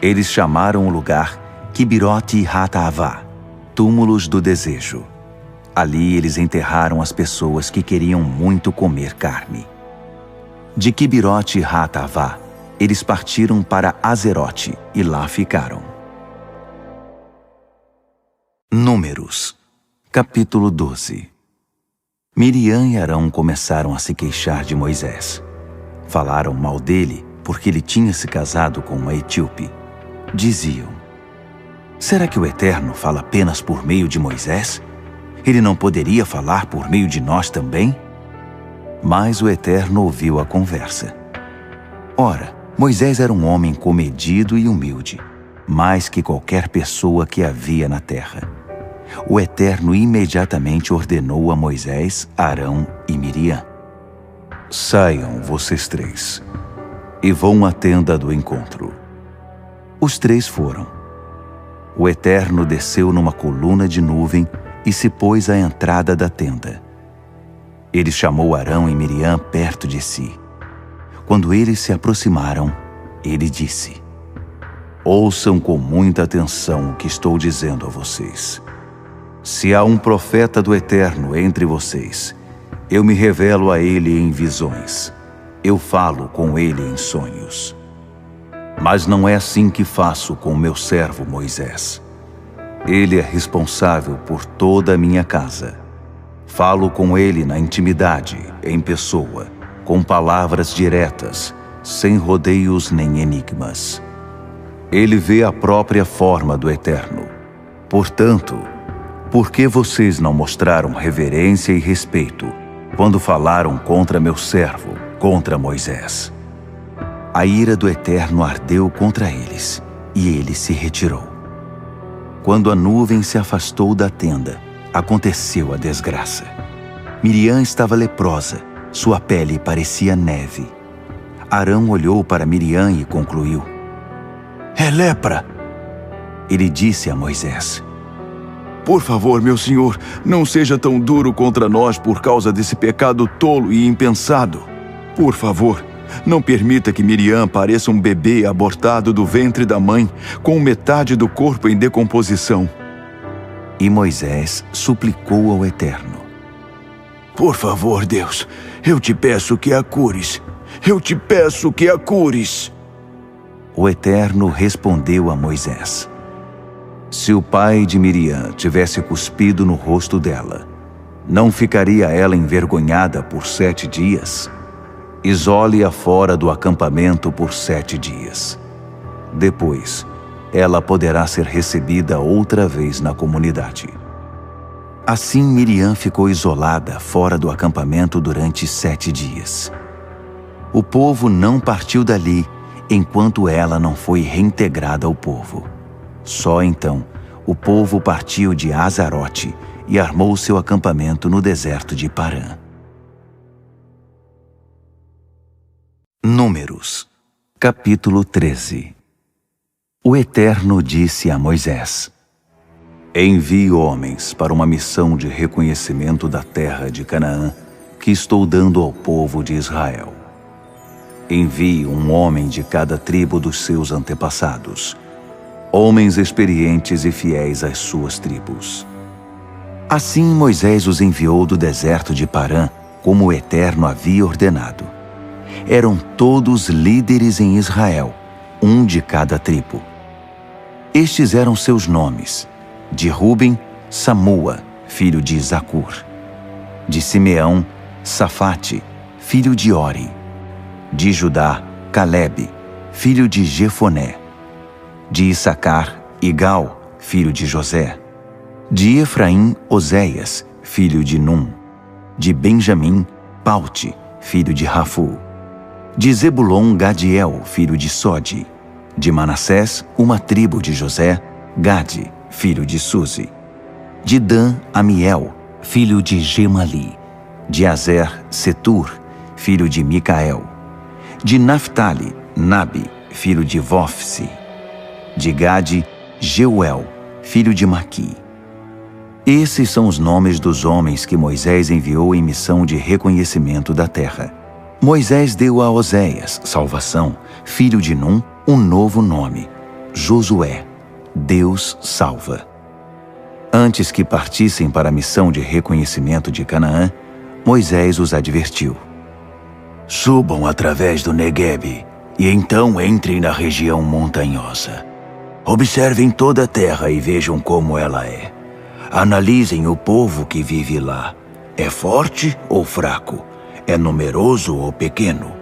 Eles chamaram o lugar Kibirote Hataavá, túmulos do desejo. Ali eles enterraram as pessoas que queriam muito comer carne. De Kibirote Hataavá, eles partiram para Azerote e lá ficaram. Números, capítulo 12. Miriam e Arão começaram a se queixar de Moisés. Falaram mal dele porque ele tinha se casado com uma etíope. Diziam: será que o Eterno fala apenas por meio de Moisés? Ele não poderia falar por meio de nós também? Mas o Eterno ouviu a conversa. Ora, Moisés era um homem comedido e humilde, mais que qualquer pessoa que havia na terra. O Eterno imediatamente ordenou a Moisés, Arão e Miriam: saiam vocês 3 e vão à tenda do encontro. Os 3 foram. O Eterno desceu numa coluna de nuvem e se pôs à entrada da tenda. Ele chamou Arão e Miriam perto de si. Quando eles se aproximaram, ele disse: ouçam com muita atenção o que estou dizendo a vocês. Se há um profeta do Eterno entre vocês, eu me revelo a ele em visões. Eu falo com ele em sonhos. Mas não é assim que faço com meu servo Moisés. Ele é responsável por toda a minha casa. Falo com ele na intimidade, em pessoa, com palavras diretas, sem rodeios nem enigmas. Ele vê a própria forma do Eterno. Portanto, por que vocês não mostraram reverência e respeito quando falaram contra meu servo, contra Moisés? A ira do Eterno ardeu contra eles, e ele se retirou. Quando a nuvem se afastou da tenda, aconteceu a desgraça. Miriam estava leprosa, sua pele parecia neve. Arão olhou para Miriam e concluiu: "É lepra." Ele disse a Moisés: Por favor, meu senhor, não seja tão duro contra nós por causa desse pecado tolo e impensado. Por favor, não permita que Miriam pareça um bebê abortado do ventre da mãe, com metade do corpo em decomposição. E Moisés suplicou ao Eterno: Por favor, Deus, eu te peço que a cures. Eu te peço que a cures. O Eterno respondeu a Moisés: Se o pai de Miriam tivesse cuspido no rosto dela, não ficaria ela envergonhada por 7 dias? Isole-a fora do acampamento por 7 dias. Depois, ela poderá ser recebida outra vez na comunidade. Assim Miriam ficou isolada fora do acampamento durante 7 dias. O povo não partiu dali enquanto ela não foi reintegrada ao povo. Só então, o povo partiu de Azarote e armou seu acampamento no deserto de Parã. Números, capítulo 13. O Eterno disse a Moisés: Envie homens para uma missão de reconhecimento da terra de Canaã que estou dando ao povo de Israel. Envie um homem de cada tribo dos seus antepassados, homens experientes e fiéis às suas tribos. Assim Moisés os enviou do deserto de Parã, como o Eterno havia ordenado. Eram todos líderes em Israel, um de cada tribo. Estes eram seus nomes: de Ruben, Samua, filho de Zacur; de Simeão, Safate, filho de Ori; de Judá, Calebe, filho de Jefoné; de Issacar, Igal, filho de José; de Efraim, Oséias, filho de Num; de Benjamim, Paute, filho de Rafu; de Zebulon, Gadiel, filho de Sode; de Manassés, uma tribo de José, Gade, filho de Suzi; de Dan, Amiel, filho de Gemali; de Azer, Setur, filho de Micael; de Naphtali, Nabi, filho de Vofsi; de Gade, Jeuel, filho de Maqui. Esses são os nomes dos homens que Moisés enviou em missão de reconhecimento da terra. Moisés deu a Oséias, salvação, filho de Num, um novo nome: Josué, Deus salva. Antes que partissem para a missão de reconhecimento de Canaã, Moisés os advertiu: Subam através do Neguebe e então entrem na região montanhosa. Observem toda a terra e vejam como ela é. Analisem o povo que vive lá. É forte ou fraco? É numeroso ou pequeno?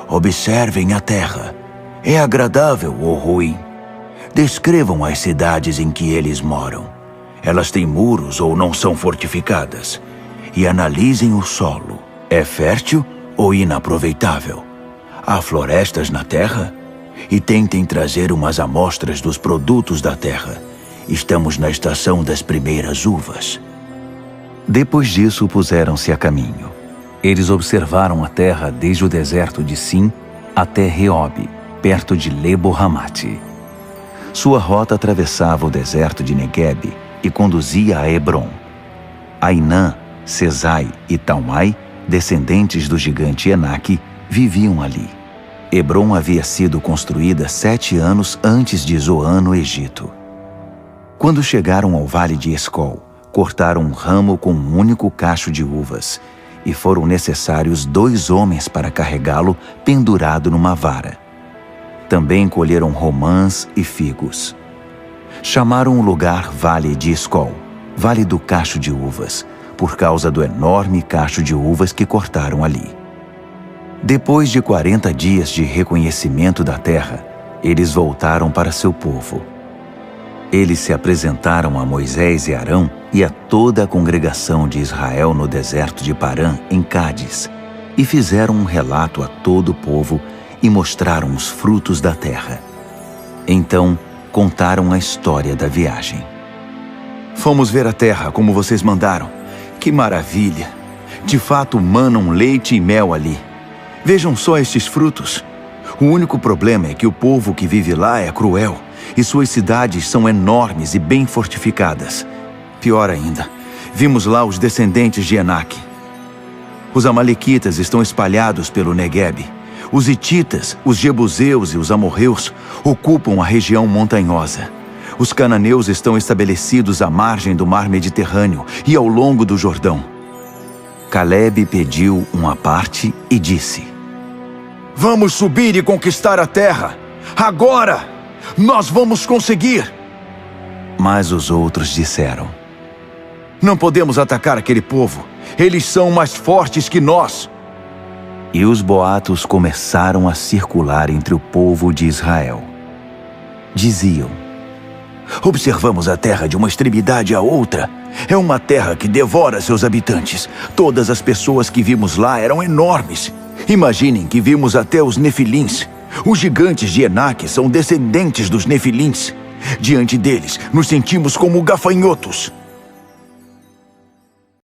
Observem a terra. É agradável ou ruim? Descrevam as cidades em que eles moram. Elas têm muros ou não são fortificadas? E analisem o solo. É fértil ou inaproveitável? Há florestas na terra? E tentem trazer umas amostras dos produtos da terra. Estamos na estação das primeiras uvas. Depois disso, puseram-se a caminho. Eles observaram a terra desde o deserto de Sim até Reobe, perto de Lebo-Hamate. Sua rota atravessava o deserto de Neguebe e conduzia a Hebron. Ainã, Sesai e Talmai, descendentes do gigante Enaque, viviam ali. Hebron havia sido construída 7 anos antes de Zoan, no Egito. Quando chegaram ao vale de Escol, cortaram um ramo com um único cacho de uvas, e foram necessários 2 homens para carregá-lo pendurado numa vara. Também colheram romãs e figos. Chamaram o lugar Vale de Escol, Vale do Cacho de Uvas, por causa do enorme cacho de uvas que cortaram ali. Depois de 40 dias de reconhecimento da terra, eles voltaram para seu povo. Eles se apresentaram a Moisés e Arão e a toda a congregação de Israel no deserto de Parã, em Cádiz, e fizeram um relato a todo o povo e mostraram os frutos da terra. Então, contaram a história da viagem. Fomos ver a terra como vocês mandaram. Que maravilha! De fato, manam leite e mel ali. Vejam só estes frutos. O único problema é que o povo que vive lá é cruel e suas cidades são enormes e bem fortificadas. Pior ainda, vimos lá os descendentes de Enaque. Os amalequitas estão espalhados pelo Neguebe. Os hititas, os jebuseus e os amorreus ocupam a região montanhosa. Os cananeus estão estabelecidos à margem do mar Mediterrâneo e ao longo do Jordão. Calebe pediu uma parte e disse: Vamos subir e conquistar a terra! Agora! Nós vamos conseguir! Mas os outros disseram: Não podemos atacar aquele povo. Eles são mais fortes que nós. E os boatos começaram a circular entre o povo de Israel. Diziam: Observamos a terra de uma extremidade à outra. É uma terra que devora seus habitantes. Todas as pessoas que vimos lá eram enormes. Imaginem que vimos até os nefilins. Os gigantes de Enaque são descendentes dos nefilins. Diante deles, nos sentimos como gafanhotos.